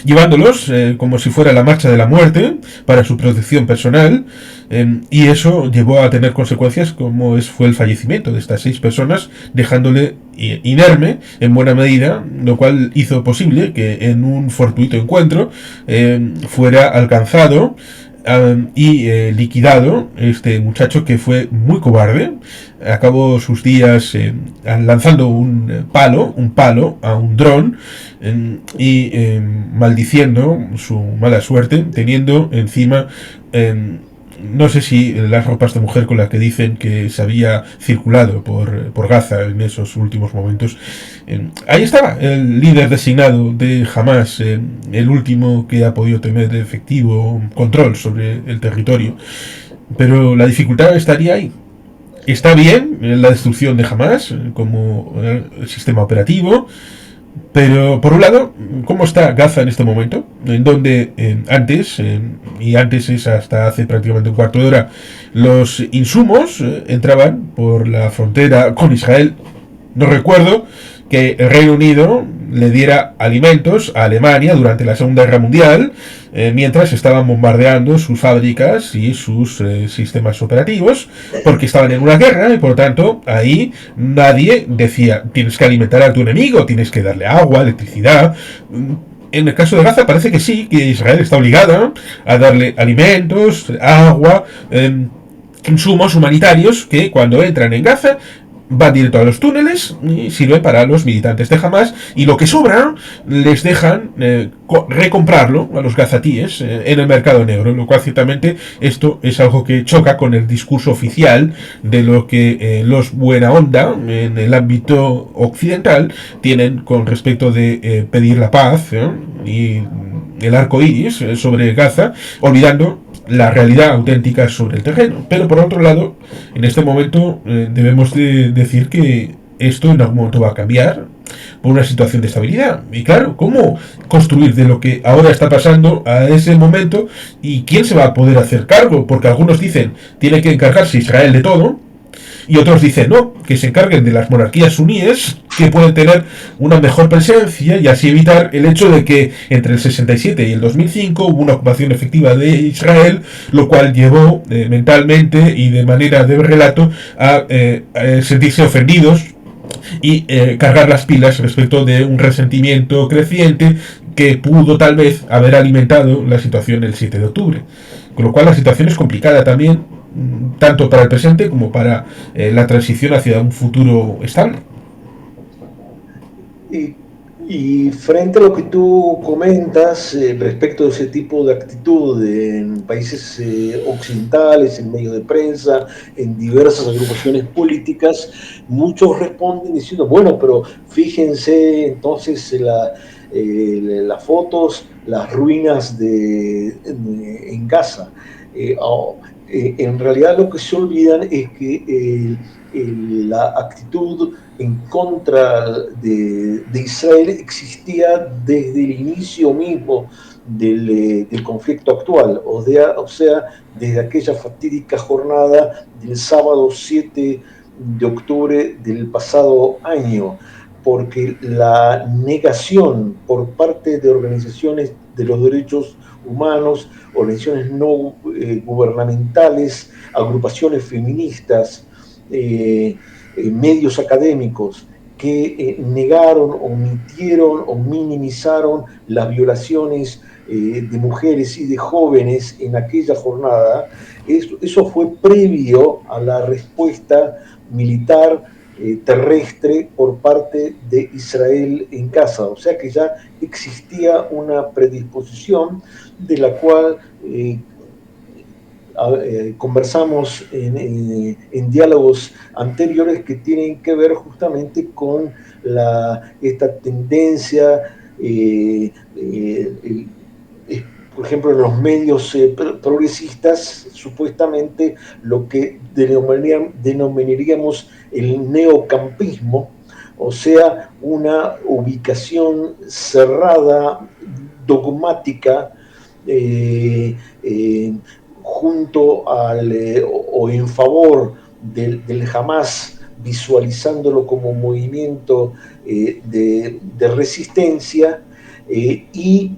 llevándolos como si fuera la marcha de la muerte para su protección personal, y eso llevó a tener consecuencias como fue el fallecimiento de estas 6 personas, dejándole inerme en buena medida, lo cual hizo posible que en un fortuito encuentro fuera alcanzado y liquidado este muchacho, que fue muy cobarde. Acabó sus días lanzando un palo a un dron y maldiciendo su mala suerte, teniendo encima no sé si las ropas de mujer con las que dicen que se había circulado por Gaza en esos últimos momentos. Ahí estaba el líder designado de Hamas, el último que ha podido tener efectivo control sobre el territorio. Pero la dificultad estaría ahí. Está bien la destrucción de Hamas como sistema operativo, pero por un lado, ¿cómo está Gaza en este momento? En donde antes es hasta hace prácticamente un cuarto de hora, los insumos entraban por la frontera con Israel. No recuerdo que el Reino Unido le diera alimentos a Alemania durante la Segunda Guerra Mundial, mientras estaban bombardeando sus fábricas y sus sistemas operativos, porque estaban en una guerra y por lo tanto ahí nadie decía tienes que alimentar a tu enemigo, tienes que darle agua, electricidad. En el caso de Gaza parece que sí, que Israel está obligada a darle alimentos, agua, insumos humanitarios que cuando entran en Gaza van directo a los túneles y sirve para los militantes de Hamas, y lo que sobra les dejan recomprarlo a los gazatíes en el mercado negro, lo cual ciertamente esto es algo que choca con el discurso oficial de lo que los buena onda en el ámbito occidental tienen con respecto de pedir la paz y el arco iris sobre Gaza, olvidando la realidad auténtica sobre el terreno. Pero por otro lado, en este momento debemos de decir que esto en algún momento va a cambiar por una situación de estabilidad. Y claro, ¿cómo construir de lo que ahora está pasando a ese momento? ¿Y quién se va a poder hacer cargo? Porque algunos dicen, tiene que encargarse Israel de todo, y otros dicen no, que se encarguen de las monarquías suníes, que pueden tener una mejor presencia y así evitar el hecho de que entre el 67 y el 2005 hubo una ocupación efectiva de Israel, lo cual llevó mentalmente y de manera de relato a sentirse ofendidos y cargar las pilas respecto de un resentimiento creciente que pudo tal vez haber alimentado la situación el 7 de octubre. Con lo cual la situación es complicada también, tanto para el presente como para la transición hacia un futuro estable. Y frente a lo que tú comentas respecto de ese tipo de actitud en países occidentales, en medios de prensa, en diversas agrupaciones políticas, muchos responden diciendo, bueno, pero fíjense entonces las fotos, las ruinas en Gaza. En realidad lo que se olvidan es que la actitud en contra de Israel existía desde el inicio mismo del conflicto actual, o sea, desde aquella fatídica jornada del sábado 7 de octubre del pasado año, porque la negación por parte de organizaciones de los derechos humanos, organizaciones no gubernamentales, agrupaciones feministas, medios académicos que negaron, omitieron o minimizaron las violaciones de mujeres y de jóvenes en aquella jornada, eso fue previo a la respuesta militar terrestre por parte de Israel en Gaza, o sea que ya existía una predisposición de la cual conversamos en diálogos anteriores que tienen que ver justamente con esta tendencia, por ejemplo, en los medios progresistas, supuestamente lo que denominaríamos el neocampismo, o sea, una ubicación cerrada, dogmática, junto o en favor del Hamas, visualizándolo como movimiento de resistencia y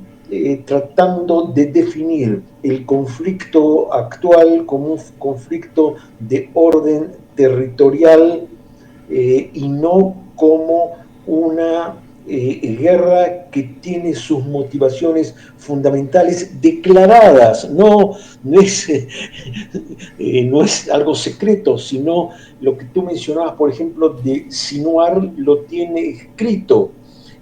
tratando de definir el conflicto actual como un conflicto de orden territorial y no como una guerra que tiene sus motivaciones fundamentales declaradas, no es algo secreto, sino lo que tú mencionabas, por ejemplo, de Sinwar, lo tiene escrito,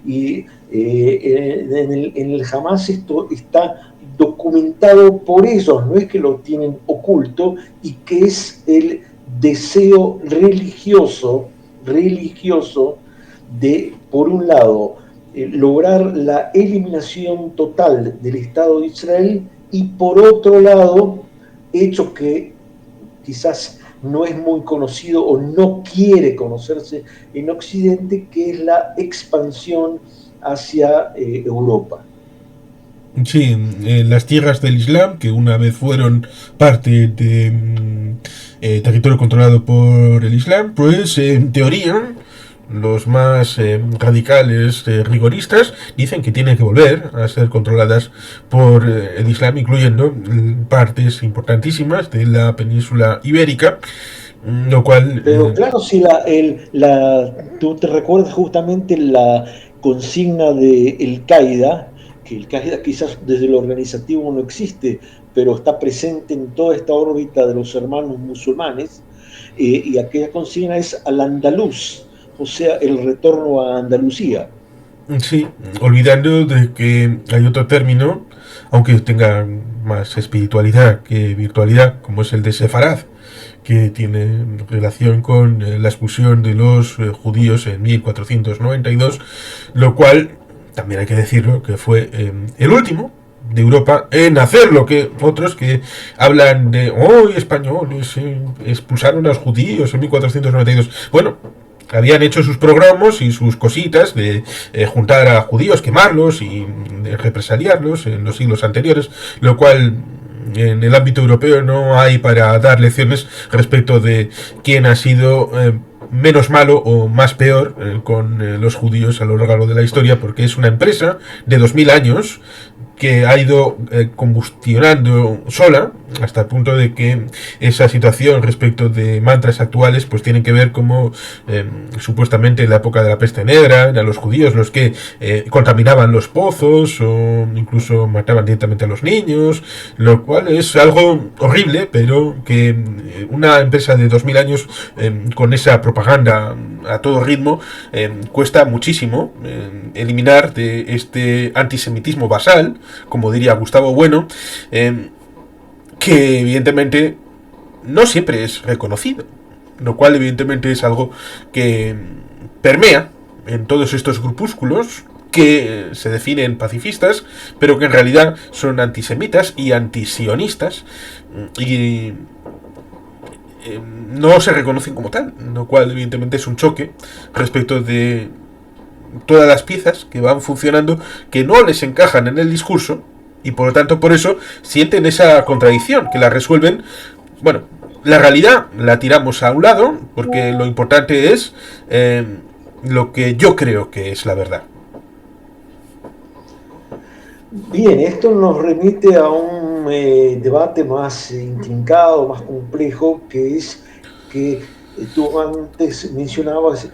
y en el Hamas esto está documentado por ellos, no es que lo tienen oculto, y que es el deseo religioso de, por un lado, lograr la eliminación total del Estado de Israel, y por otro lado, hecho que quizás no es muy conocido o no quiere conocerse en Occidente, que es la expansión hacia Europa. Sí, las tierras del Islam, que una vez fueron parte de territorio controlado por el Islam, pues en teoría los más radicales, rigoristas, dicen que tienen que volver a ser controladas por el Islam, incluyendo partes importantísimas de la península ibérica, lo cual... Pero claro, si tú te recuerdas justamente la consigna de El-Qaeda, que El-Qaeda quizás desde lo organizativo no existe, pero está presente en toda esta órbita de los hermanos musulmanes, y aquella consigna es al andaluz, o sea, el retorno a Andalucía. Sí, olvidando de que hay otro término, aunque tenga más espiritualidad que virtualidad, como es el de sefarad, que tiene relación con la expulsión de los judíos en 1492, lo cual, también hay que decirlo, que fue el último de Europa en hacer lo que otros que hablan de hoy españoles expulsaron a los judíos en 1492. Bueno, habían hecho sus programas y sus cositas de juntar a judíos, quemarlos y de represaliarlos en los siglos anteriores, lo cual en el ámbito europeo no hay para dar lecciones respecto de quién ha sido menos malo o más peor con los judíos a lo largo de la historia, porque es una empresa de 2000 años que ha ido combustionando sola hasta el punto de que esa situación respecto de mantras actuales pues tienen que ver como supuestamente en la época de la peste negra eran los judíos los que contaminaban los pozos o incluso mataban directamente a los niños, lo cual es algo horrible, pero que una empresa de 2000 años con esa propaganda a todo ritmo cuesta muchísimo eliminar de este antisemitismo basal, como diría Gustavo Bueno, que evidentemente no siempre es reconocido, lo cual evidentemente es algo que permea en todos estos grupúsculos que se definen pacifistas, pero que en realidad son antisemitas y antisionistas y no se reconocen como tal, lo cual evidentemente es un choque respecto de todas las piezas que van funcionando que no les encajan en el discurso y por lo tanto por eso sienten esa contradicción que la resuelven. Bueno, la realidad la tiramos a un lado porque lo importante es lo que yo creo que es la verdad. Bien, esto nos remite a un debate más intrincado, más complejo, que es que tú antes mencionabas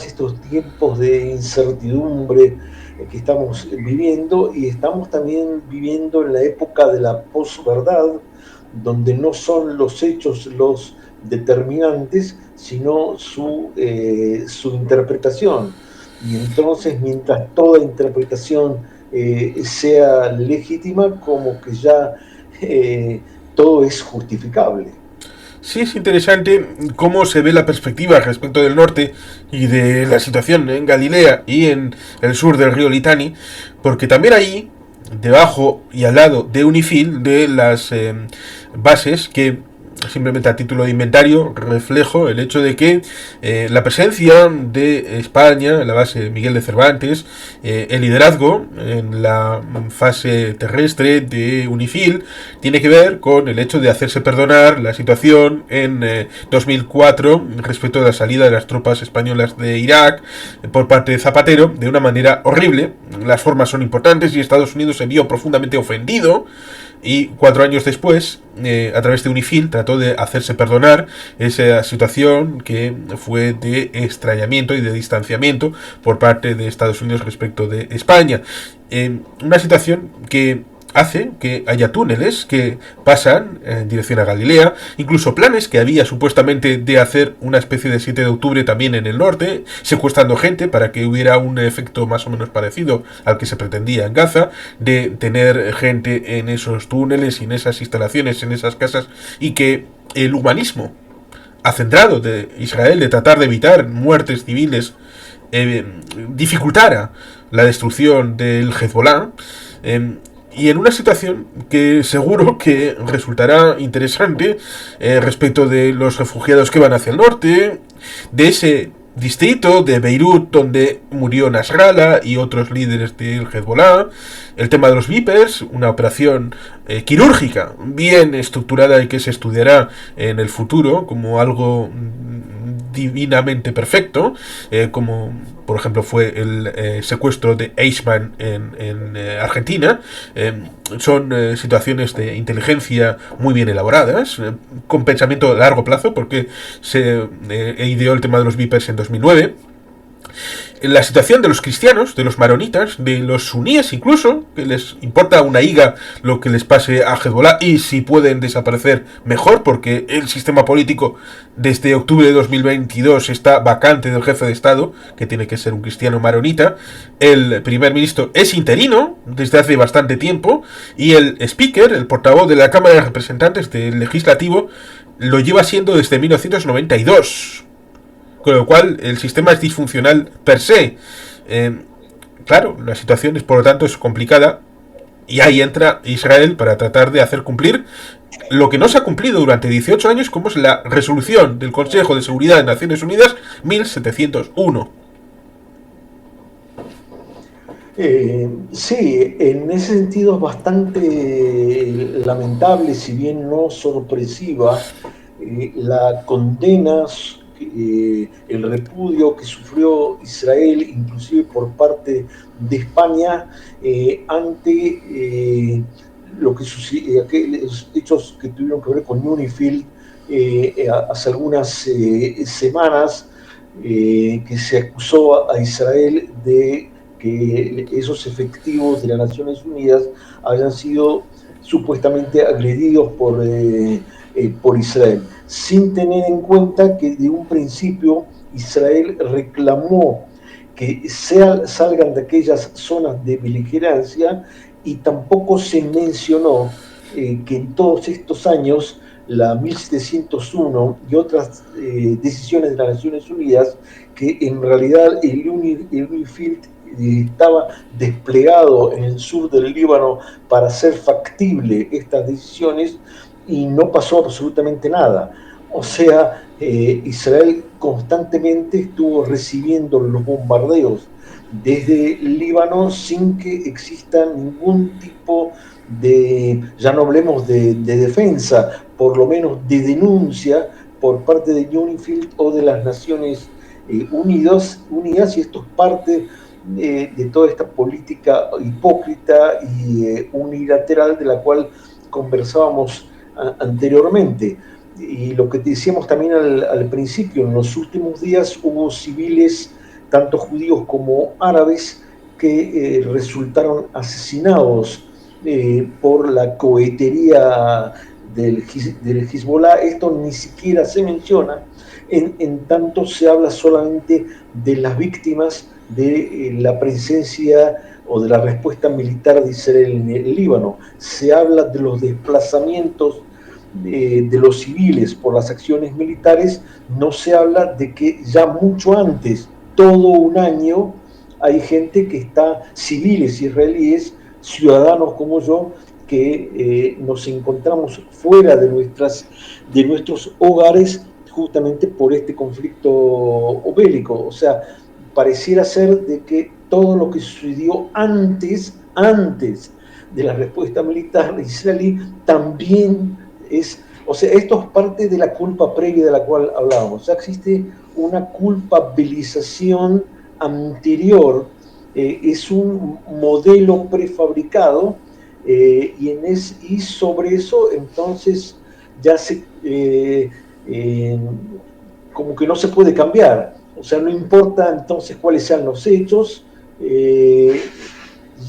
estos tiempos de incertidumbre que estamos viviendo, y estamos también viviendo en la época de la posverdad, donde no son los hechos los determinantes, sino su interpretación. Y entonces, mientras toda interpretación sea legítima, como que ya todo es justificable. Sí, es interesante cómo se ve la perspectiva respecto del norte y de la situación en Galilea y en el sur del río Litani, porque también ahí, debajo y al lado de Unifil, de las bases que simplemente a título de inventario reflejo el hecho de que la presencia de España en la base Miguel de Cervantes, el liderazgo en la fase terrestre de Unifil tiene que ver con el hecho de hacerse perdonar la situación en 2004 respecto de la salida de las tropas españolas de Irak por parte de Zapatero de una manera horrible. Las formas son importantes y Estados Unidos se vio profundamente ofendido y 4 años después, a través de Unifil, trató de hacerse perdonar esa situación que fue de extrañamiento y de distanciamiento por parte de Estados Unidos respecto de España. Una situación que hace que haya túneles que pasan en dirección a Galilea, incluso planes que había supuestamente de hacer una especie de 7 de octubre también en el norte, secuestrando gente para que hubiera un efecto más o menos parecido al que se pretendía en Gaza, de tener gente en esos túneles y en esas instalaciones, en esas casas, y que el humanismo acendrado de Israel de tratar de evitar muertes civiles dificultara la destrucción del Hezbollah. Y en una situación que seguro que resultará interesante respecto de los refugiados que van hacia el norte, de ese distrito de Beirut donde murió Nasrallah y otros líderes del Hezbollah, el tema de los Vipers, una operación quirúrgica bien estructurada y que se estudiará en el futuro como algo divinamente perfecto, como por ejemplo fue el secuestro de Eichmann en Argentina. Son situaciones de inteligencia muy bien elaboradas, con pensamiento a largo plazo, porque se ideó el tema de los Vipers en 2009. La situación de los cristianos, de los maronitas, de los suníes incluso, que les importa una higa lo que les pase a Hezbollah, y si pueden desaparecer mejor, porque el sistema político desde octubre de 2022 está vacante del jefe de Estado, que tiene que ser un cristiano maronita. El primer ministro es interino desde hace bastante tiempo, y el speaker, el portavoz de la Cámara de Representantes del Legislativo, lo lleva siendo desde 1992. Con lo cual el sistema es disfuncional per se. Claro, la situación es, por lo tanto, es complicada, y ahí entra Israel para tratar de hacer cumplir lo que no se ha cumplido durante 18 años, como es la resolución del Consejo de Seguridad de Naciones Unidas 1701. Sí, en ese sentido es bastante lamentable, si bien no sorpresiva, la condena, el repudio que sufrió Israel, inclusive por parte de España, ante lo que sucedió, aquellos hechos que tuvieron que ver con UNIFIL hace algunas semanas, que se acusó a Israel de que esos efectivos de las Naciones Unidas hayan sido supuestamente agredidos por Israel, sin tener en cuenta que de un principio Israel reclamó que salgan de aquellas zonas de beligerancia, y tampoco se mencionó que en todos estos años la 1701 y otras decisiones de las Naciones Unidas, que en realidad el UNIFIL estaba desplegado en el sur del Líbano para hacer factible estas decisiones, y no pasó absolutamente nada. O sea, Israel constantemente estuvo recibiendo los bombardeos desde el Líbano sin que exista ningún tipo de, ya no hablemos de defensa, por lo menos de denuncia por parte de UNIFIL o de las Naciones Unidas, y esto es parte de toda esta política hipócrita y unilateral de la cual conversábamos anteriormente. Y lo que decíamos también al principio, en los últimos días hubo civiles, tanto judíos como árabes, que resultaron asesinados por la cohetería del Hezbollah. Esto ni siquiera se menciona, en tanto se habla solamente de las víctimas de la presencia o de la respuesta militar de Israel en el Líbano. Se habla de los desplazamientos de los civiles por las acciones militares. No se habla de que ya mucho antes, todo un año, hay gente que está, civiles israelíes, ciudadanos como yo, que nos encontramos fuera de nuestros hogares justamente por este conflicto bélico. O sea, pareciera ser de que todo lo que sucedió antes de la respuesta militar israelí también es, o sea, esto es parte de la culpa previa de la cual hablábamos. O sea, existe una culpabilización anterior, es un modelo prefabricado, y sobre eso entonces ya como que no se puede cambiar. O sea, no importa entonces cuáles sean los hechos,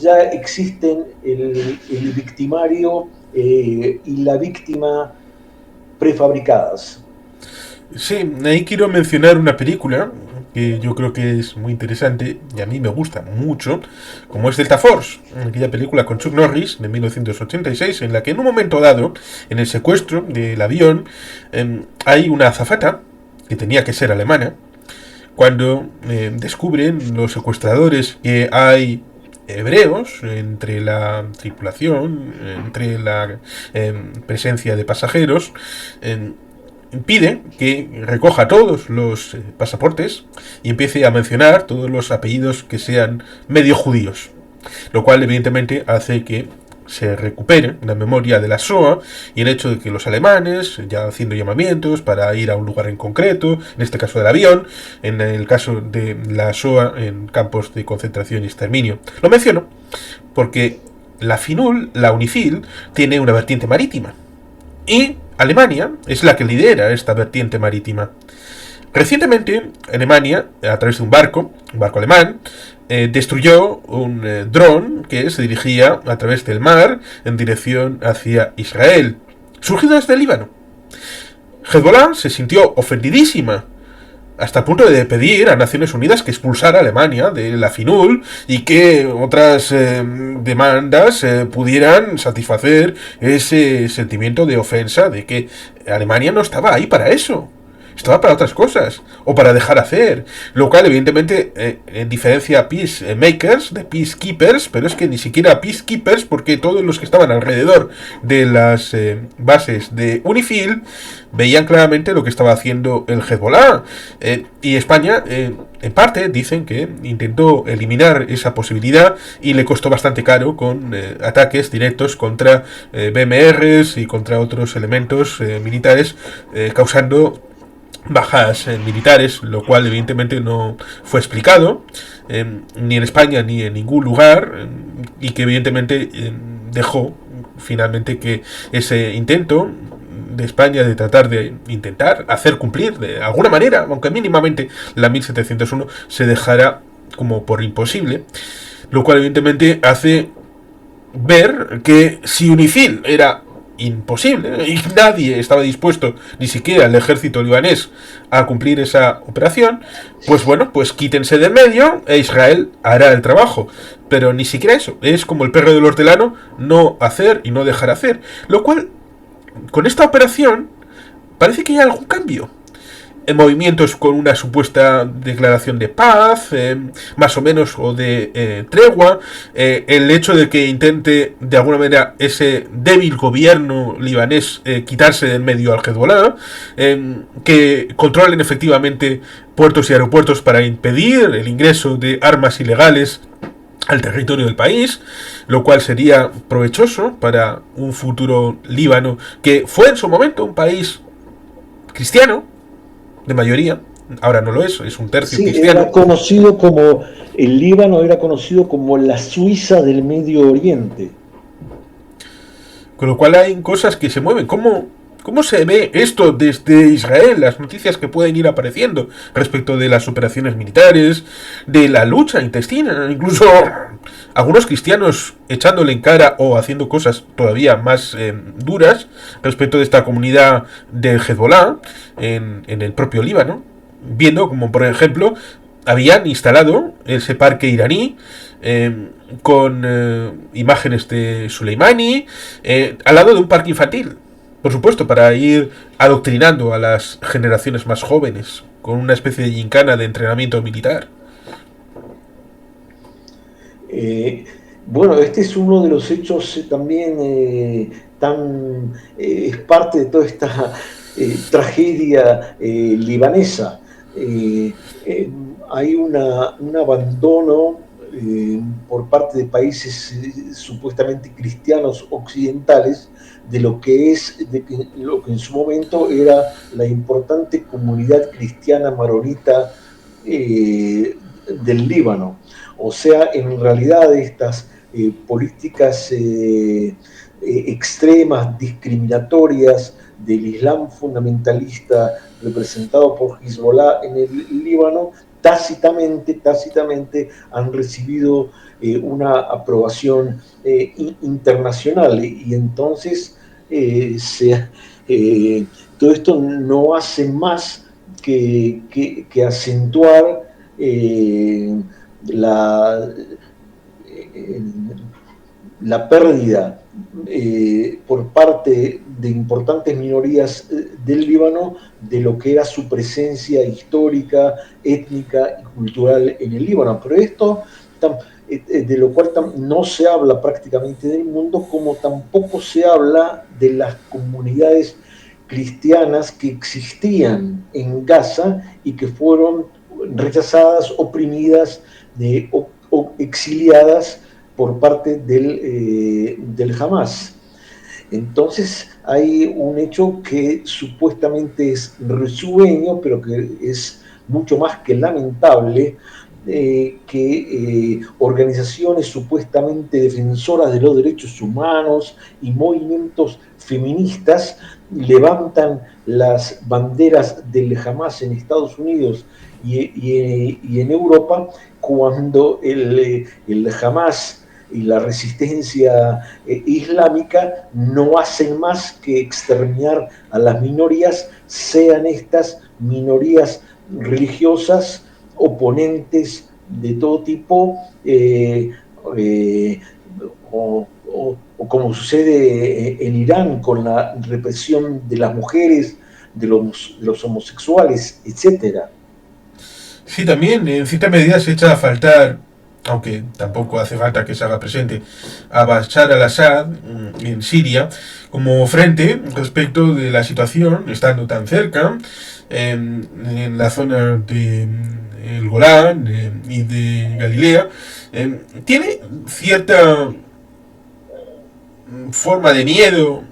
ya existen el victimario y la víctima prefabricadas. Sí, ahí quiero mencionar una película que yo creo que es muy interesante y a mí me gusta mucho, como es Delta Force, aquella película con Chuck Norris de 1986, en la que en un momento dado, en el secuestro del avión, hay una azafata que tenía que ser alemana. Cuando descubren los secuestradores que hay hebreos entre la tripulación, entre la presencia de pasajeros, pide que recoja todos los pasaportes y empiece a mencionar todos los apellidos que sean medio judíos, lo cual evidentemente hace que se recupere la memoria de la SOA y el hecho de que los alemanes, ya haciendo llamamientos para ir a un lugar en concreto, en este caso del avión, en el caso de la SOA en campos de concentración y exterminio. Lo menciono porque la FINUL, la UNIFIL, tiene una vertiente marítima y Alemania es la que lidera esta vertiente marítima. Recientemente, Alemania, a través de un barco alemán, destruyó un dron que se dirigía a través del mar en dirección hacia Israel, surgido desde el Líbano. Hezbollah se sintió ofendidísima hasta el punto de pedir a Naciones Unidas que expulsara a Alemania de la FINUL y que otras demandas pudieran satisfacer ese sentimiento de ofensa de que Alemania no estaba ahí para eso. Estaba para otras cosas, o para dejar hacer, lo cual evidentemente diferencia a peacemakers de peacekeepers, pero es que ni siquiera peacekeepers, porque todos los que estaban alrededor de las bases de UNIFIL veían claramente lo que estaba haciendo el Hezbollah, y España en parte dicen que intentó eliminar esa posibilidad y le costó bastante caro con ataques directos contra BMRs y contra otros elementos militares, causando bajas militares, lo cual evidentemente no fue explicado ni en España ni en ningún lugar, y que evidentemente dejó finalmente que ese intento de España de tratar de intentar hacer cumplir de alguna manera, aunque mínimamente, la 1701 se dejara como por imposible, lo cual evidentemente hace ver que si UNIFIL era imposible y nadie estaba dispuesto, ni siquiera el ejército libanés, a cumplir esa operación, pues bueno, pues quítense del medio e Israel hará el trabajo. Pero ni siquiera eso, es como el perro del hortelano, no hacer y no dejar hacer, lo cual con esta operación parece que hay algún cambio. Movimientos con una supuesta declaración de paz, más o menos, o de tregua, el hecho de que intente de alguna manera ese débil gobierno libanés quitarse del medio al Hezbollah, que controlen efectivamente puertos y aeropuertos para impedir el ingreso de armas ilegales al territorio del país, lo cual sería provechoso para un futuro Líbano que fue en su momento un país cristiano de mayoría, ahora no lo es un tercio cristiano. Era conocido como, el Líbano era conocido como la Suiza del Medio Oriente. Con lo cual hay cosas que se mueven. ¿Cómo se ve esto desde Israel? Las noticias que pueden ir apareciendo respecto de las operaciones militares, de la lucha intestina, incluso algunos cristianos echándole en cara o haciendo cosas todavía más duras respecto de esta comunidad de Hezbollah en el propio Líbano, viendo como por ejemplo habían instalado ese parque iraní con imágenes de Soleimani al lado de un parque infantil, por supuesto, para ir adoctrinando a las generaciones más jóvenes con una especie de gincana de entrenamiento militar. Bueno, este es uno de los hechos también es parte de toda esta tragedia libanesa. Hay un abandono por parte de países supuestamente cristianos occidentales de lo que lo que en su momento era la importante comunidad cristiana maronita del Líbano. O sea, en realidad estas políticas extremas, discriminatorias del Islam fundamentalista representado por Hezbollah en el Líbano, tácitamente han recibido una aprobación internacional, y entonces todo esto no hace más que acentuar la pérdida por parte de importantes minorías del Líbano de lo que era su presencia histórica, étnica y cultural en el Líbano. Pero esto, de lo cual no se habla prácticamente del mundo, como tampoco se habla de las comunidades cristianas que existían en Gaza y que fueron rechazadas, oprimidas o exiliadas por parte del Hamas. Entonces hay un hecho que supuestamente es risueño, pero que es mucho más que lamentable, que organizaciones supuestamente defensoras de los derechos humanos y movimientos feministas levantan las banderas del Hamas en Estados Unidos y en Europa, cuando el Hamas y la resistencia islámica no hacen más que exterminar a las minorías, sean estas minorías religiosas, oponentes de todo tipo, o como sucede en Irán con la represión de las mujeres, de los homosexuales, etcétera. Sí, también en cierta medida se echa a faltar, aunque tampoco hace falta que se haga presente, a Bashar al-Assad en Siria como frente respecto de la situación, estando tan cerca, en la zona de el Golán y de Galilea. Tiene cierta forma de miedo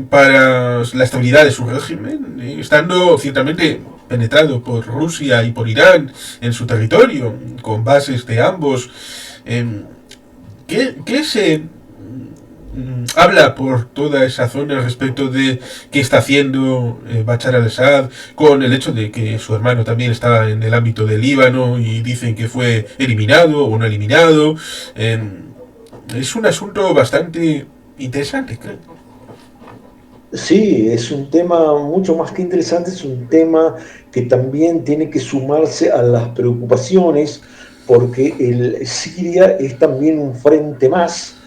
para la estabilidad de su régimen, estando ciertamente penetrado por Rusia y por Irán en su territorio, con bases de ambos. ¿Qué se habla por toda esa zona respecto de qué está haciendo Bashar al-Assad, con el hecho de que su hermano también estaba en el ámbito del Líbano y dicen que fue eliminado o no eliminado? Es un asunto bastante interesante, creo. Sí, es un tema mucho más que interesante, es un tema que también tiene que sumarse a las preocupaciones, porque Siria es también un frente más.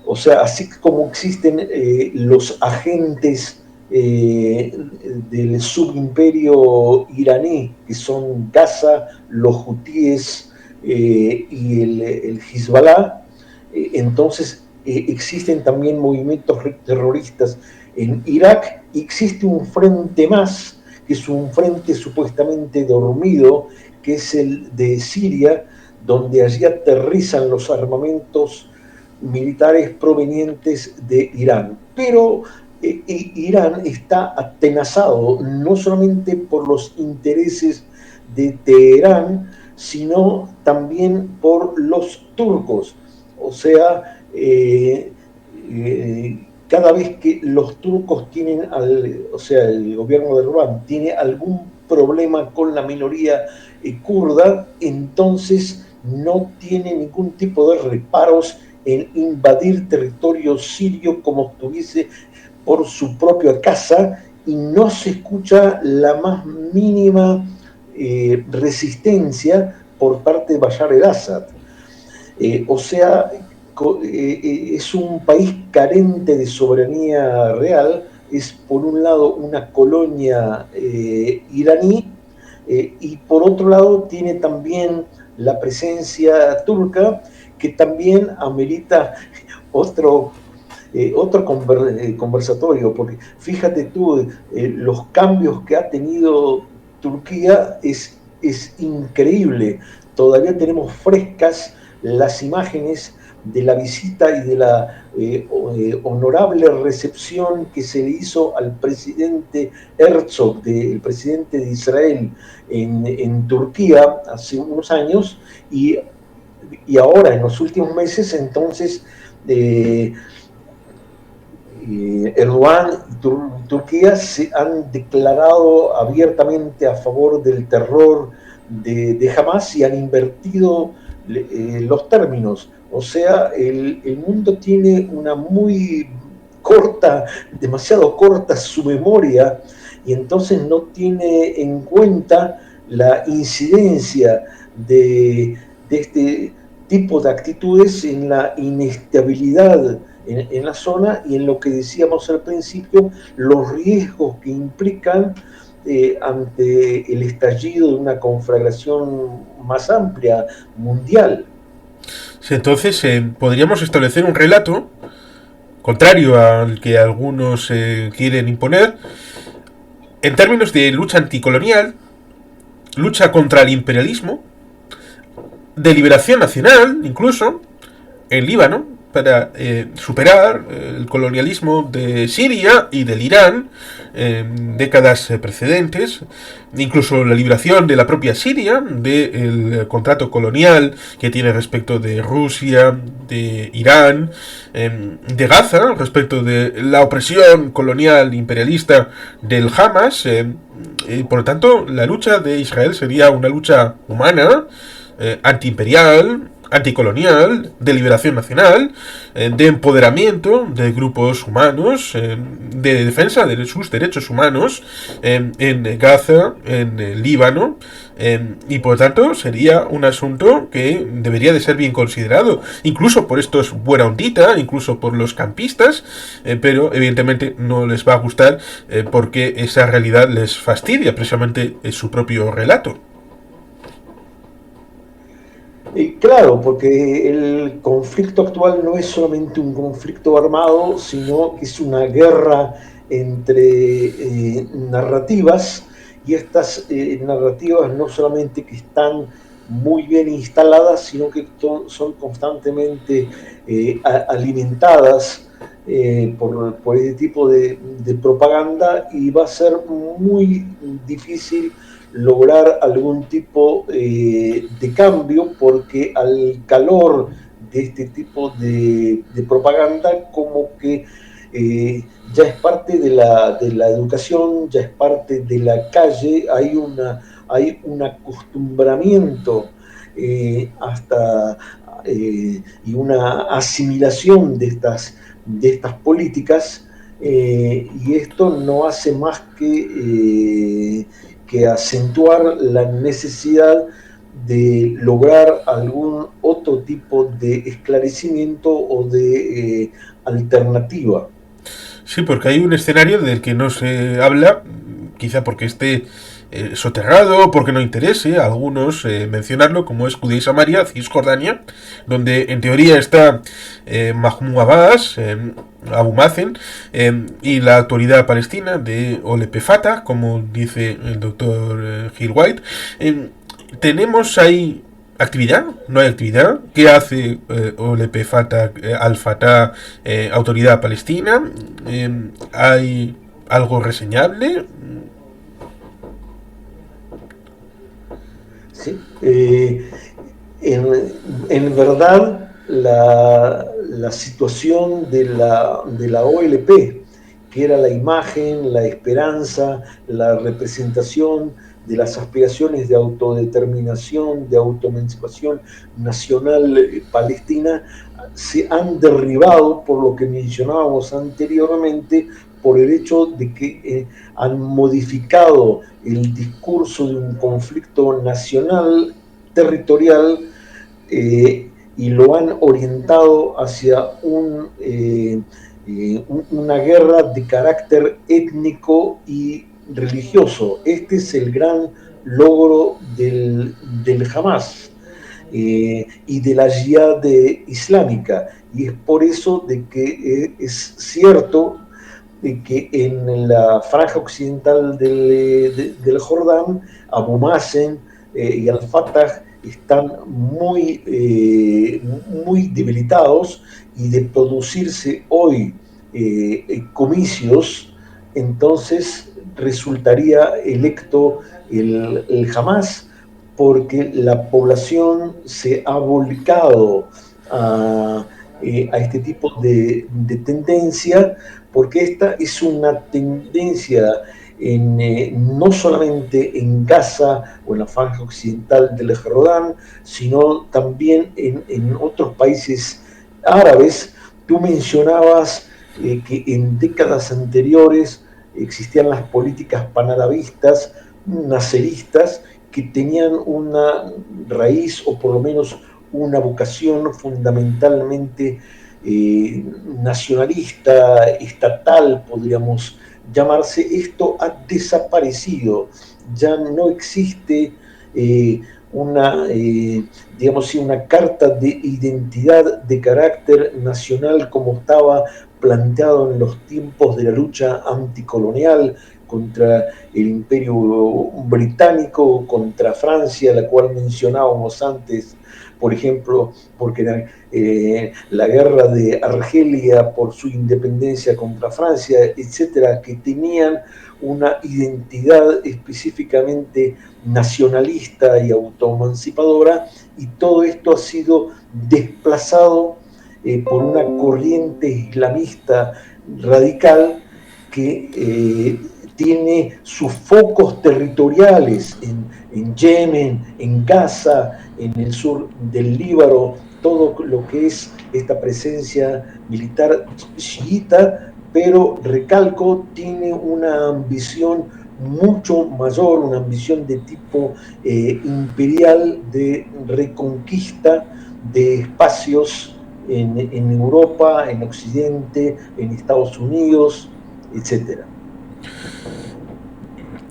O sea, así como existen los agentes del subimperio iraní, que son Gaza, los hutíes y el Hezbollah, entonces existen también movimientos terroristas en Irak, y existe un frente más, que es un frente supuestamente dormido, que es el de Siria, donde allí aterrizan los armamentos militares provenientes de Irán. Pero Irán está atenazado no solamente por los intereses de Teherán, sino también por los turcos. O sea, cada vez que los turcos tienen, o sea, el gobierno de Erdogan tiene algún problema con la minoría kurda, entonces no tiene ningún tipo de reparos en invadir territorio sirio como estuviese por su propia casa, y no se escucha la más mínima resistencia por parte de Bashar el-Assad. O sea, es un país carente de soberanía real, es por un lado una colonia iraní, y por otro lado tiene también la presencia turca, que también amerita otro, conversatorio, porque fíjate tú, los cambios que ha tenido Turquía es increíble. Todavía tenemos frescas las imágenes de la visita y de la honorable recepción que se le hizo al presidente Herzog, el presidente de Israel, en Turquía hace unos años, y ahora en los últimos meses. Entonces Erdogan y Turquía se han declarado abiertamente a favor del terror de Hamas, y han invertido los términos. O sea, el mundo tiene una muy corta, demasiado corta su memoria, y entonces no tiene en cuenta la incidencia de este tipo de actitudes en la inestabilidad en la zona, y en lo que decíamos al principio, los riesgos que implican ante el estallido de una conflagración más amplia, mundial. Sí, entonces podríamos establecer un relato contrario al que algunos quieren imponer, en términos de lucha anticolonial, lucha contra el imperialismo, de liberación nacional, incluso, en Líbano, para superar el colonialismo de Siria y del Irán en décadas precedentes, incluso la liberación de la propia Siria del contrato colonial que tiene respecto de Rusia, de Irán, de Gaza, respecto de la opresión colonial imperialista del Hamas. Y por lo tanto, la lucha de Israel sería una lucha humana, antiimperial, anticolonial, de liberación nacional, de empoderamiento de grupos humanos, de defensa de sus derechos humanos en Gaza, en el Líbano, y por lo tanto sería un asunto que debería de ser bien considerado, incluso por estos buena ondita, incluso por los campistas, pero evidentemente no les va a gustar porque esa realidad les fastidia precisamente su propio relato. Claro, porque el conflicto actual no es solamente un conflicto armado, sino que es una guerra entre narrativas, y estas narrativas no solamente que están muy bien instaladas, sino que son constantemente alimentadas por este tipo de propaganda, y va a ser muy difícil lograr algún tipo de cambio, porque al calor de este tipo de propaganda, como que ya es parte de la educación, ya es parte de la calle, hay un acostumbramiento hasta y una asimilación de estas políticas, y esto no hace más que acentuar la necesidad de lograr algún otro tipo de esclarecimiento o de alternativa. Sí, porque hay un escenario del que no se habla, quizá porque esté soterrado, porque no interese a algunos mencionarlo, como es Judea y Samaria, Cisjordania, donde en teoría está Mahmoud Abbas, Abu Mazen, y la autoridad palestina de Olepe Fatah, como dice el doctor Gil White. Tenemos ahí actividad, no hay actividad. ¿Qué hace OLP Fatah, Al-Fatah, autoridad palestina? ¿Hay algo reseñable? Sí. En verdad, la situación de la OLP, que era la imagen, la esperanza, la representación de las aspiraciones de autodeterminación, de autoemancipación nacional palestina, se han derribado por lo que mencionábamos anteriormente, por el hecho de que han modificado el discurso de un conflicto nacional territorial, y lo han orientado hacia una guerra de carácter étnico y religioso. Este es el gran logro del Hamas y de la Jihad islámica, y es por eso de que es cierto de que en la franja occidental del Jordán, Abu Mazen y Al-Fatah están muy debilitados, y de producirse hoy comicios, entonces resultaría electo el Hamas, porque la población se ha volcado a este tipo de tendencia, porque esta es una tendencia no solamente en Gaza o en la franja occidental del Jordán, sino también en otros países árabes. Tú mencionabas que en décadas anteriores existían las políticas panarabistas, naceristas, que tenían una raíz, o por lo menos una vocación fundamentalmente nacionalista, estatal, podríamos llamarse. Esto ha desaparecido, ya no existe digamos, una carta de identidad de carácter nacional como estaba planteado en los tiempos de la lucha anticolonial, contra el Imperio Británico, contra Francia, la cual mencionábamos antes, por ejemplo, porque la guerra de Argelia por su independencia contra Francia, etcétera, que tenían una identidad específicamente nacionalista y autoemancipadora, y todo esto ha sido desplazado por una corriente islamista radical que tiene sus focos territoriales en Yemen, en Gaza, en el sur del Líbano, todo lo que es esta presencia militar chiita, pero recalco, tiene una ambición mucho mayor, una ambición de tipo imperial, de reconquista de espacios en Europa, en Occidente, en Estados Unidos, etcétera.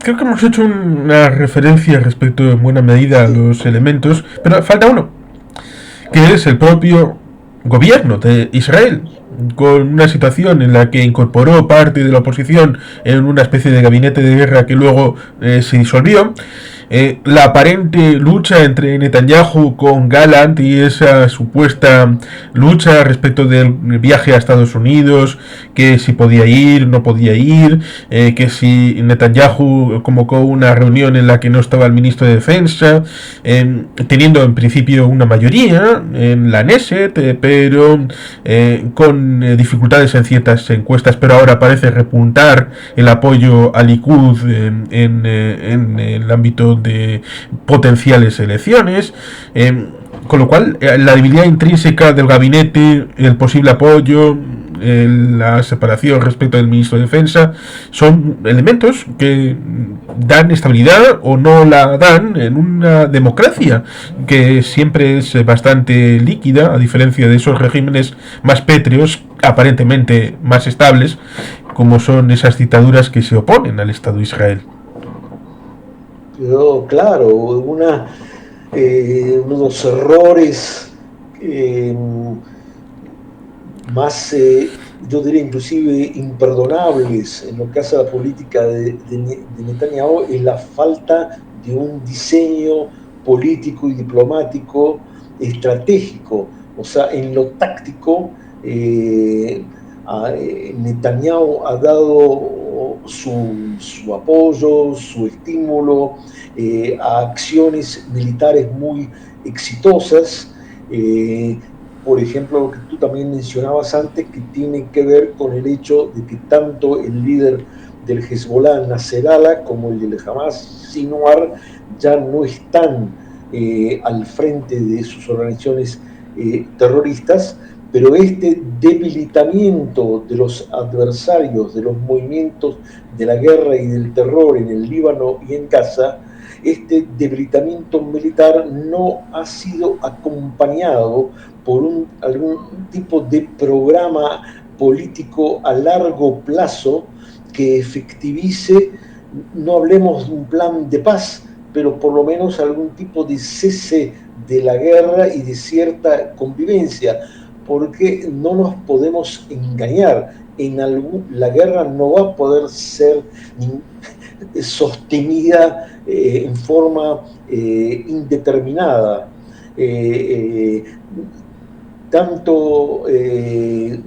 Creo que hemos hecho una referencia respecto en buena medida a los elementos, pero falta uno, que es el propio gobierno de Israel, con una situación en la que incorporó parte de la oposición en una especie de gabinete de guerra que luego se disolvió. La aparente lucha entre Netanyahu con Gallant y esa supuesta lucha respecto del viaje a Estados Unidos, que si podía ir, no podía ir, que si Netanyahu convocó una reunión en la que no estaba el ministro de Defensa, teniendo en principio una mayoría en la Knesset, pero con dificultades en ciertas encuestas, pero ahora parece repuntar el apoyo a Likud en el ámbito de potenciales elecciones, con lo cual la debilidad intrínseca del gabinete, el posible apoyo, la separación respecto del ministro de Defensa, son elementos que dan estabilidad o no la dan en una democracia que siempre es bastante líquida, a diferencia de esos regímenes más pétreos, aparentemente más estables, como son esas dictaduras que se oponen al Estado de Israel. Pero claro, uno de los errores más, yo diría inclusive imperdonables en lo que hace a la política de Netanyahu es la falta de un diseño político y diplomático estratégico. O sea, en lo táctico, Netanyahu ha dado su apoyo, su estímulo a acciones militares muy exitosas. Por ejemplo, lo que tú también mencionabas antes, que tiene que ver con el hecho de que tanto el líder del Hezbollah, Nasrallah, como el del Hamas, Sinwar, ya no están al frente de sus organizaciones terroristas, pero este debilitamiento de los adversarios, de los movimientos de la guerra y del terror en el Líbano y en Gaza, este debilitamiento militar no ha sido acompañado por algún tipo de programa político a largo plazo que efectivice, no hablemos de un plan de paz, pero por lo menos algún tipo de cese de la guerra y de cierta convivencia, porque no nos podemos engañar, la guerra no va a poder ser sostenida en forma indeterminada. Tanto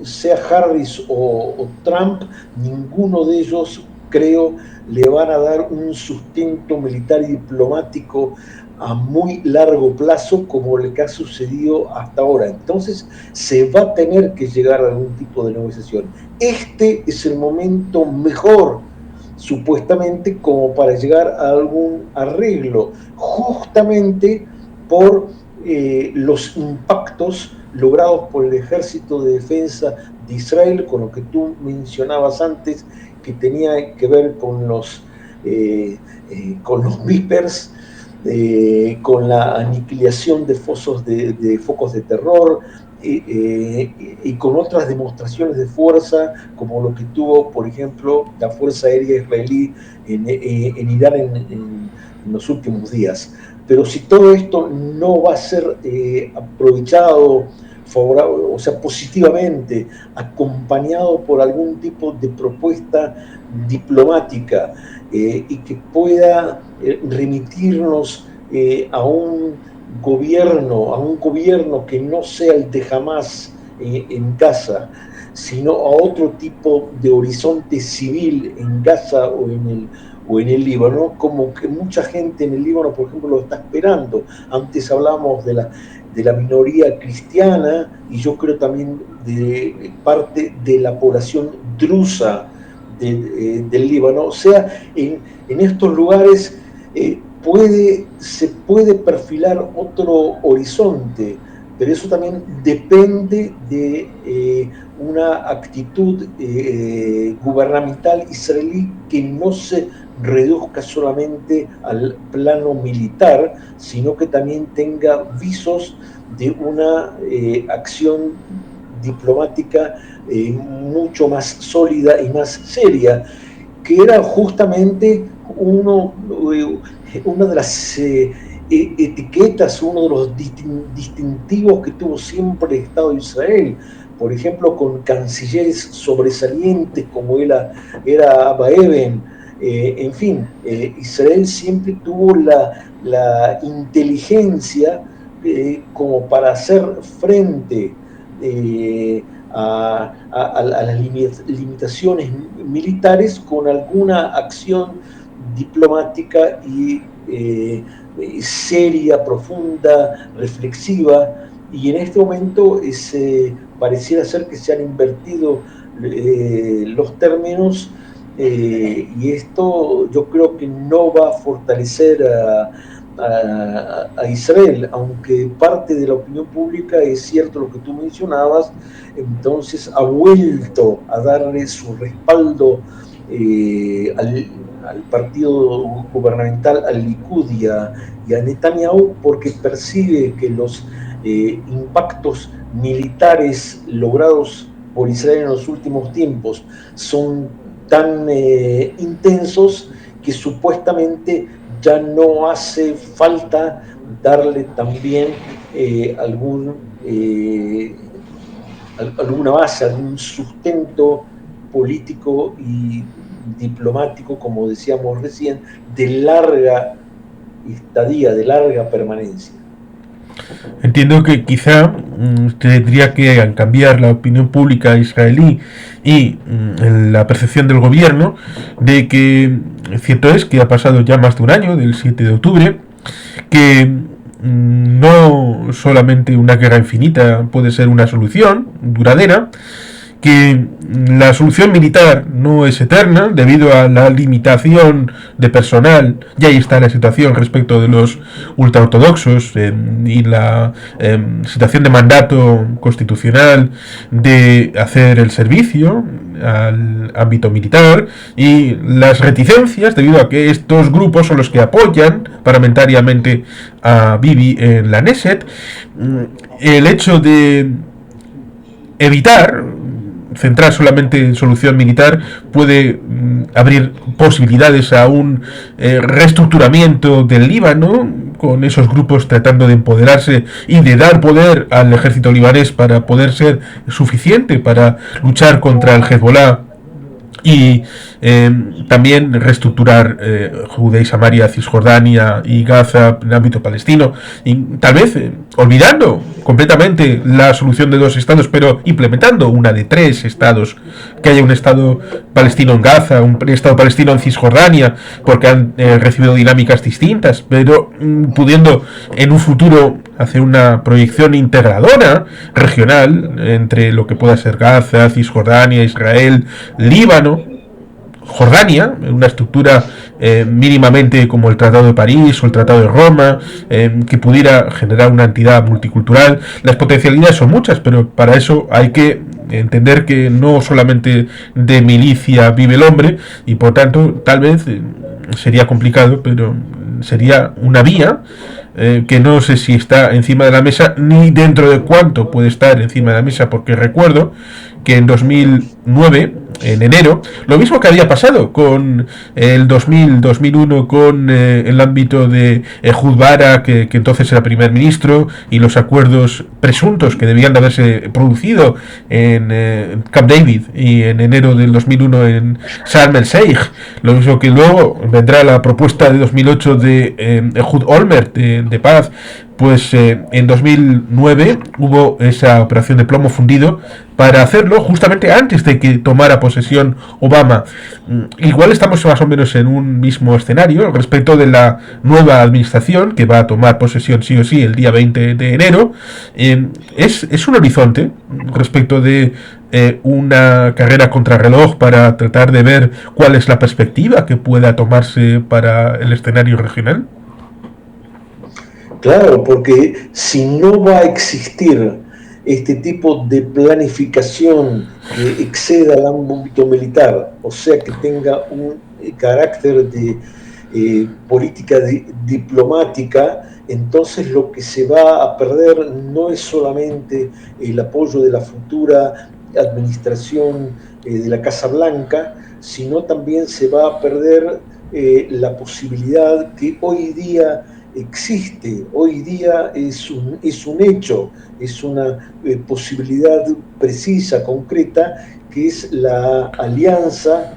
sea Harris o Trump, ninguno de ellos, creo, le van a dar un sustento militar y diplomático a muy largo plazo como el que ha sucedido hasta ahora. Entonces se va a tener que llegar a algún tipo de negociación. Este es el momento mejor, supuestamente, como para llegar a algún arreglo, justamente por los impactos logrados por el Ejército de Defensa de Israel, con lo que tú mencionabas antes, que tenía que ver con los Vipers, con la aniquilación de focos de terror, y con otras demostraciones de fuerza, como lo que tuvo, por ejemplo, la Fuerza Aérea Israelí en Irán en los últimos días. Pero si todo esto no va a ser aprovechado o sea, positivamente, acompañado por algún tipo de propuesta diplomática y que pueda remitirnos a un gobierno que no sea el de Hamás en Gaza, sino a otro tipo de horizonte civil en Gaza o en el Líbano, como que mucha gente en el Líbano, por ejemplo, lo está esperando. Antes hablamos de la minoría cristiana y yo creo también de parte de la población drusa del Líbano. O sea, en estos lugares se puede perfilar otro horizonte, pero eso también depende de una actitud gubernamental israelí que no se reduzca solamente al plano militar, sino que también tenga visos de una acción diplomática mucho más sólida y más seria, que era justamente una de las etiquetas, uno de los distintivos que tuvo siempre el Estado de Israel. Por ejemplo, con cancilleres sobresalientes como era Abba Eban. En fin, Israel siempre tuvo la inteligencia como para hacer frente a las limitaciones militares con alguna acción diplomática y seria, profunda, reflexiva, y en este momento pareciera ser que se han invertido los términos, y esto yo creo que no va a fortalecer a Israel, aunque parte de la opinión pública es cierto lo que tú mencionabas, entonces ha vuelto a darle su respaldo al partido gubernamental, al Likud y a Netanyahu, porque percibe que los impactos militares logrados por Israel en los últimos tiempos son tan intensos que supuestamente ya no hace falta darle también alguna base, algún sustento político y diplomático, como decíamos recién, de larga estadía, de larga permanencia. Entiendo que quizá tendría que cambiar la opinión pública israelí y la percepción del gobierno de que cierto es que ha pasado ya más de un año, del 7 de octubre, que no solamente una guerra infinita puede ser una solución duradera, que la solución militar no es eterna debido a la limitación de personal, y ahí está la situación respecto de los ultraortodoxos y la situación de mandato constitucional de hacer el servicio al ámbito militar y las reticencias debido a que estos grupos son los que apoyan parlamentariamente a Bibi en la Knesset. El hecho de evitar centrar solamente en solución militar puede abrir posibilidades a un reestructuramiento del Líbano, con esos grupos tratando de empoderarse y de dar poder al ejército libanés para poder ser suficiente para luchar contra el Hezbollah y también reestructurar Judea y Samaria, Cisjordania y Gaza en el ámbito palestino, y tal vez olvidando completamente la solución de 2 estados, pero implementando una de 3 estados, que haya un estado palestino en Gaza, un estado palestino en Cisjordania, porque han recibido dinámicas distintas, pero pudiendo en un futuro hacer una proyección integradora regional entre lo que pueda ser Gaza, Cisjordania, Israel, Líbano, Jordania, una estructura mínimamente como el Tratado de París o el Tratado de Roma, que pudiera generar una entidad multicultural. Las potencialidades son muchas, pero para eso hay que entender que no solamente de milicia vive el hombre, y por tanto tal vez sería complicado, pero sería una vía que no sé si está encima de la mesa ni dentro de cuánto puede estar encima de la mesa, porque recuerdo que en 2009 en enero, lo mismo que había pasado con el 2000-2001 con el ámbito de Ehud Barak, que entonces era primer ministro, y los acuerdos presuntos que debían de haberse producido en Camp David y en enero del 2001 en Sharm el Sheikh. Lo mismo que luego vendrá la propuesta de 2008 de Ehud Olmert de paz. Pues en 2009 hubo esa operación de plomo fundido para hacerlo justamente antes de que tomara posesión Obama. Igual estamos más o menos en un mismo escenario respecto de la nueva administración que va a tomar posesión sí o sí el día 20 de enero. Es un horizonte respecto de una carrera contrarreloj para tratar de ver cuál es la perspectiva que pueda tomarse para el escenario regional. Claro, porque si no va a existir este tipo de planificación que exceda el ámbito militar, o sea, que tenga un carácter de política diplomática, entonces lo que se va a perder no es solamente el apoyo de la futura administración de la Casa Blanca, sino también se va a perder la posibilidad que hoy día existe, hoy día es un hecho, es una posibilidad precisa, concreta, que es la alianza,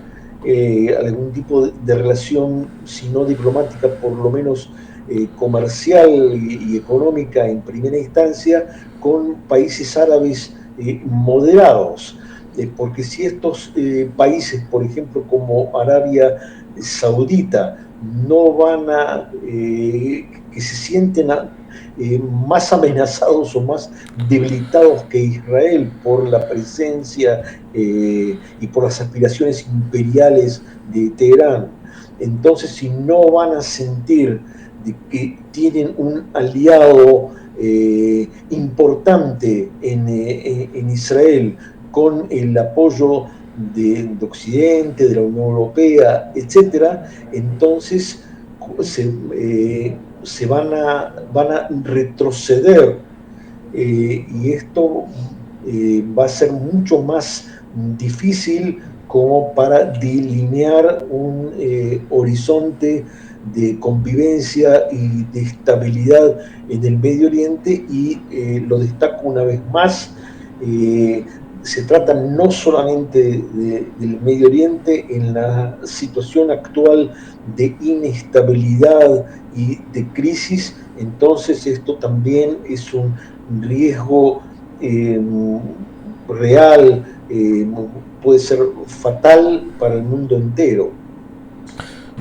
algún tipo de relación, si no diplomática, por lo menos comercial y económica en primera instancia, con países árabes moderados. Porque si estos países, por ejemplo, como Arabia Saudita, no van a, que se sienten más amenazados o más debilitados que Israel por la presencia y por las aspiraciones imperiales de Teherán. Entonces, si no van a sentir de que tienen un aliado importante en Israel, con el apoyo de Occidente, de la Unión Europea, etcétera, entonces se van a retroceder y esto va a ser mucho más difícil como para delinear un horizonte de convivencia y de estabilidad en el Medio Oriente, y lo destaco una vez más, se trata no solamente del Medio Oriente. En la situación actual de inestabilidad y de crisis, entonces esto también es un riesgo real, puede ser fatal para el mundo entero.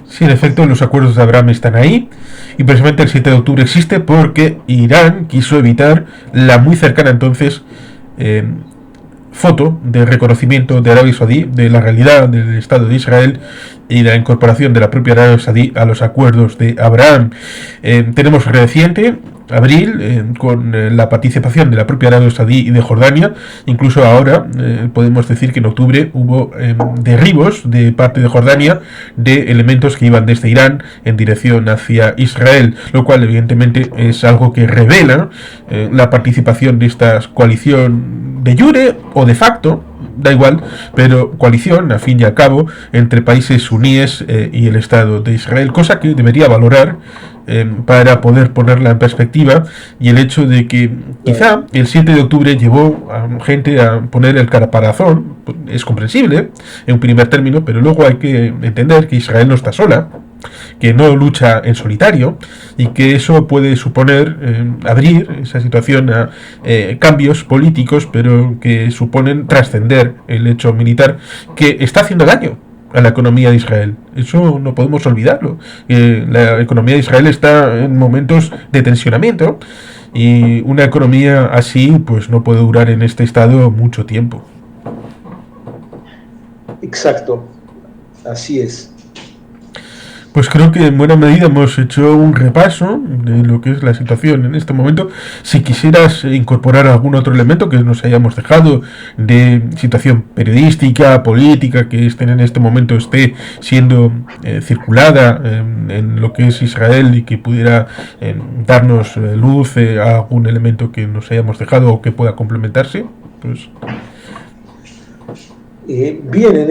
Sí, en efecto, los acuerdos de Abraham están ahí, y precisamente el 7 de octubre existe porque Irán quiso evitar la muy cercana entonces foto de reconocimiento de Arabia Saudí de la realidad del Estado de Israel y la incorporación de la propia Arabia Saudí a los acuerdos de Abraham. Tenemos reciente abril con la participación de la propia Arabia Saudí y de Jordania. Incluso ahora podemos decir que en octubre hubo derribos de parte de Jordania de elementos que iban desde Irán en dirección hacia Israel, lo cual evidentemente es algo que revela la participación de esta coalición de jure o de facto, da igual, pero coalición, a fin y al cabo, entre países suníes y el Estado de Israel, cosa que debería valorar para poder ponerla en perspectiva, y el hecho de que quizá el 7 de octubre llevó a gente a poner el caparazón es comprensible en un primer término, pero luego hay que entender que Israel no está sola, que no lucha en solitario, y que eso puede suponer abrir esa situación a cambios políticos, pero que suponen trascender el hecho militar que está haciendo daño a la economía de Israel. Eso no podemos olvidarlo. La economía de Israel está en momentos de tensionamiento, y una economía así pues no puede durar en este estado mucho tiempo. Exacto, así es. Pues creo que en buena medida hemos hecho un repaso de lo que es la situación en este momento. Si quisieras incorporar algún otro elemento que nos hayamos dejado de situación periodística, política, que en este momento esté siendo circulada en lo que es Israel, y que pudiera darnos luz a algún elemento que nos hayamos dejado o que pueda complementarse, pues... Bien,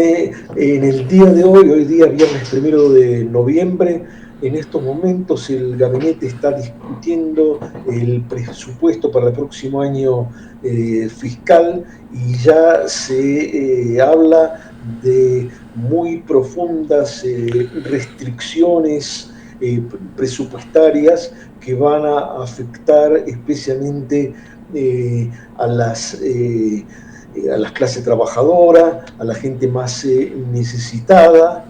en el día de hoy día viernes 1 de noviembre, en estos momentos el gabinete está discutiendo el presupuesto para el próximo año fiscal, y ya se habla de muy profundas restricciones presupuestarias que van a afectar especialmente a las clases trabajadoras, a la gente más necesitada,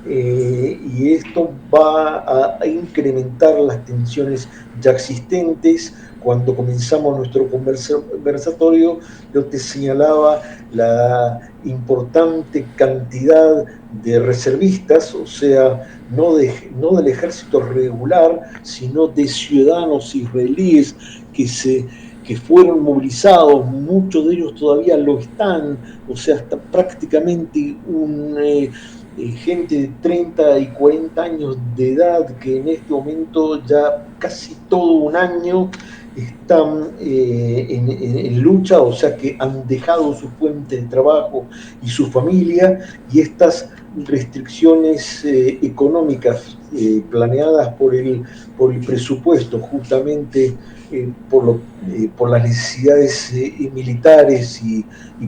y esto va a incrementar las tensiones ya existentes. Cuando comenzamos nuestro conversatorio, yo te señalaba la importante cantidad de reservistas, o sea, no del ejército regular, sino de ciudadanos israelíes que fueron movilizados. Muchos de ellos todavía lo están, o sea, hasta prácticamente gente de 30 y 40 años de edad que en este momento ya casi todo un año están en lucha, o sea que han dejado su fuente de trabajo y su familia, y estas restricciones económicas planeadas por el presupuesto, justamente por las necesidades militares y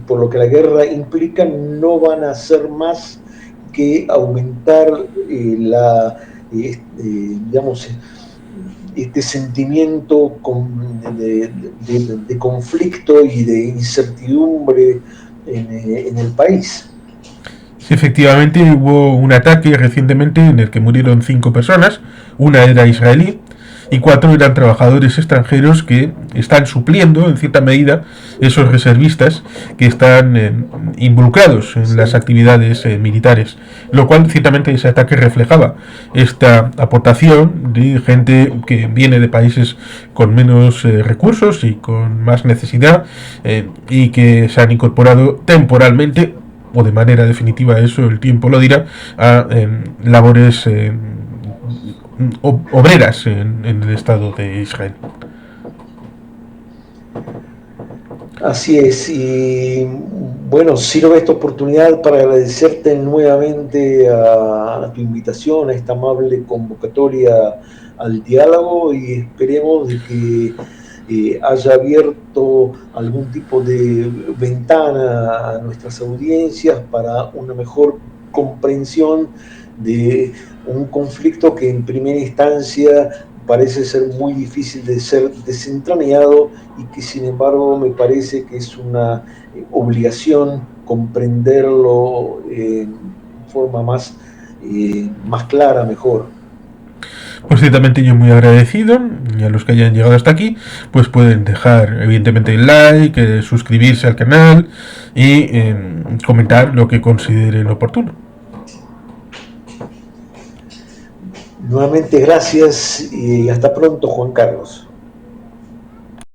por lo que la guerra implica, no van a hacer más que aumentar digamos, este sentimiento de conflicto y de incertidumbre en el país. Sí, efectivamente hubo un ataque recientemente en el que murieron 5 personas, una era israelí y 4 eran trabajadores extranjeros que están supliendo en cierta medida esos reservistas que están involucrados en las actividades militares, lo cual ciertamente ese ataque reflejaba esta aportación de gente que viene de países con menos recursos y con más necesidad, y que se han incorporado temporalmente o de manera definitiva, eso el tiempo lo dirá, a labores obreras en el Estado de Israel. Así es, y bueno, sirve esta oportunidad para agradecerte nuevamente a tu invitación, a esta amable convocatoria al diálogo, y esperemos de que haya abierto algún tipo de ventana a nuestras audiencias para una mejor comprensión de un conflicto que en primera instancia parece ser muy difícil de ser desentrañado, y que sin embargo me parece que es una obligación comprenderlo en forma más clara, mejor. Pues ciertamente yo muy agradecido, y a los que hayan llegado hasta aquí pues pueden dejar evidentemente el like, suscribirse al canal y comentar lo que consideren oportuno. Nuevamente gracias y hasta pronto, Juan Carlos.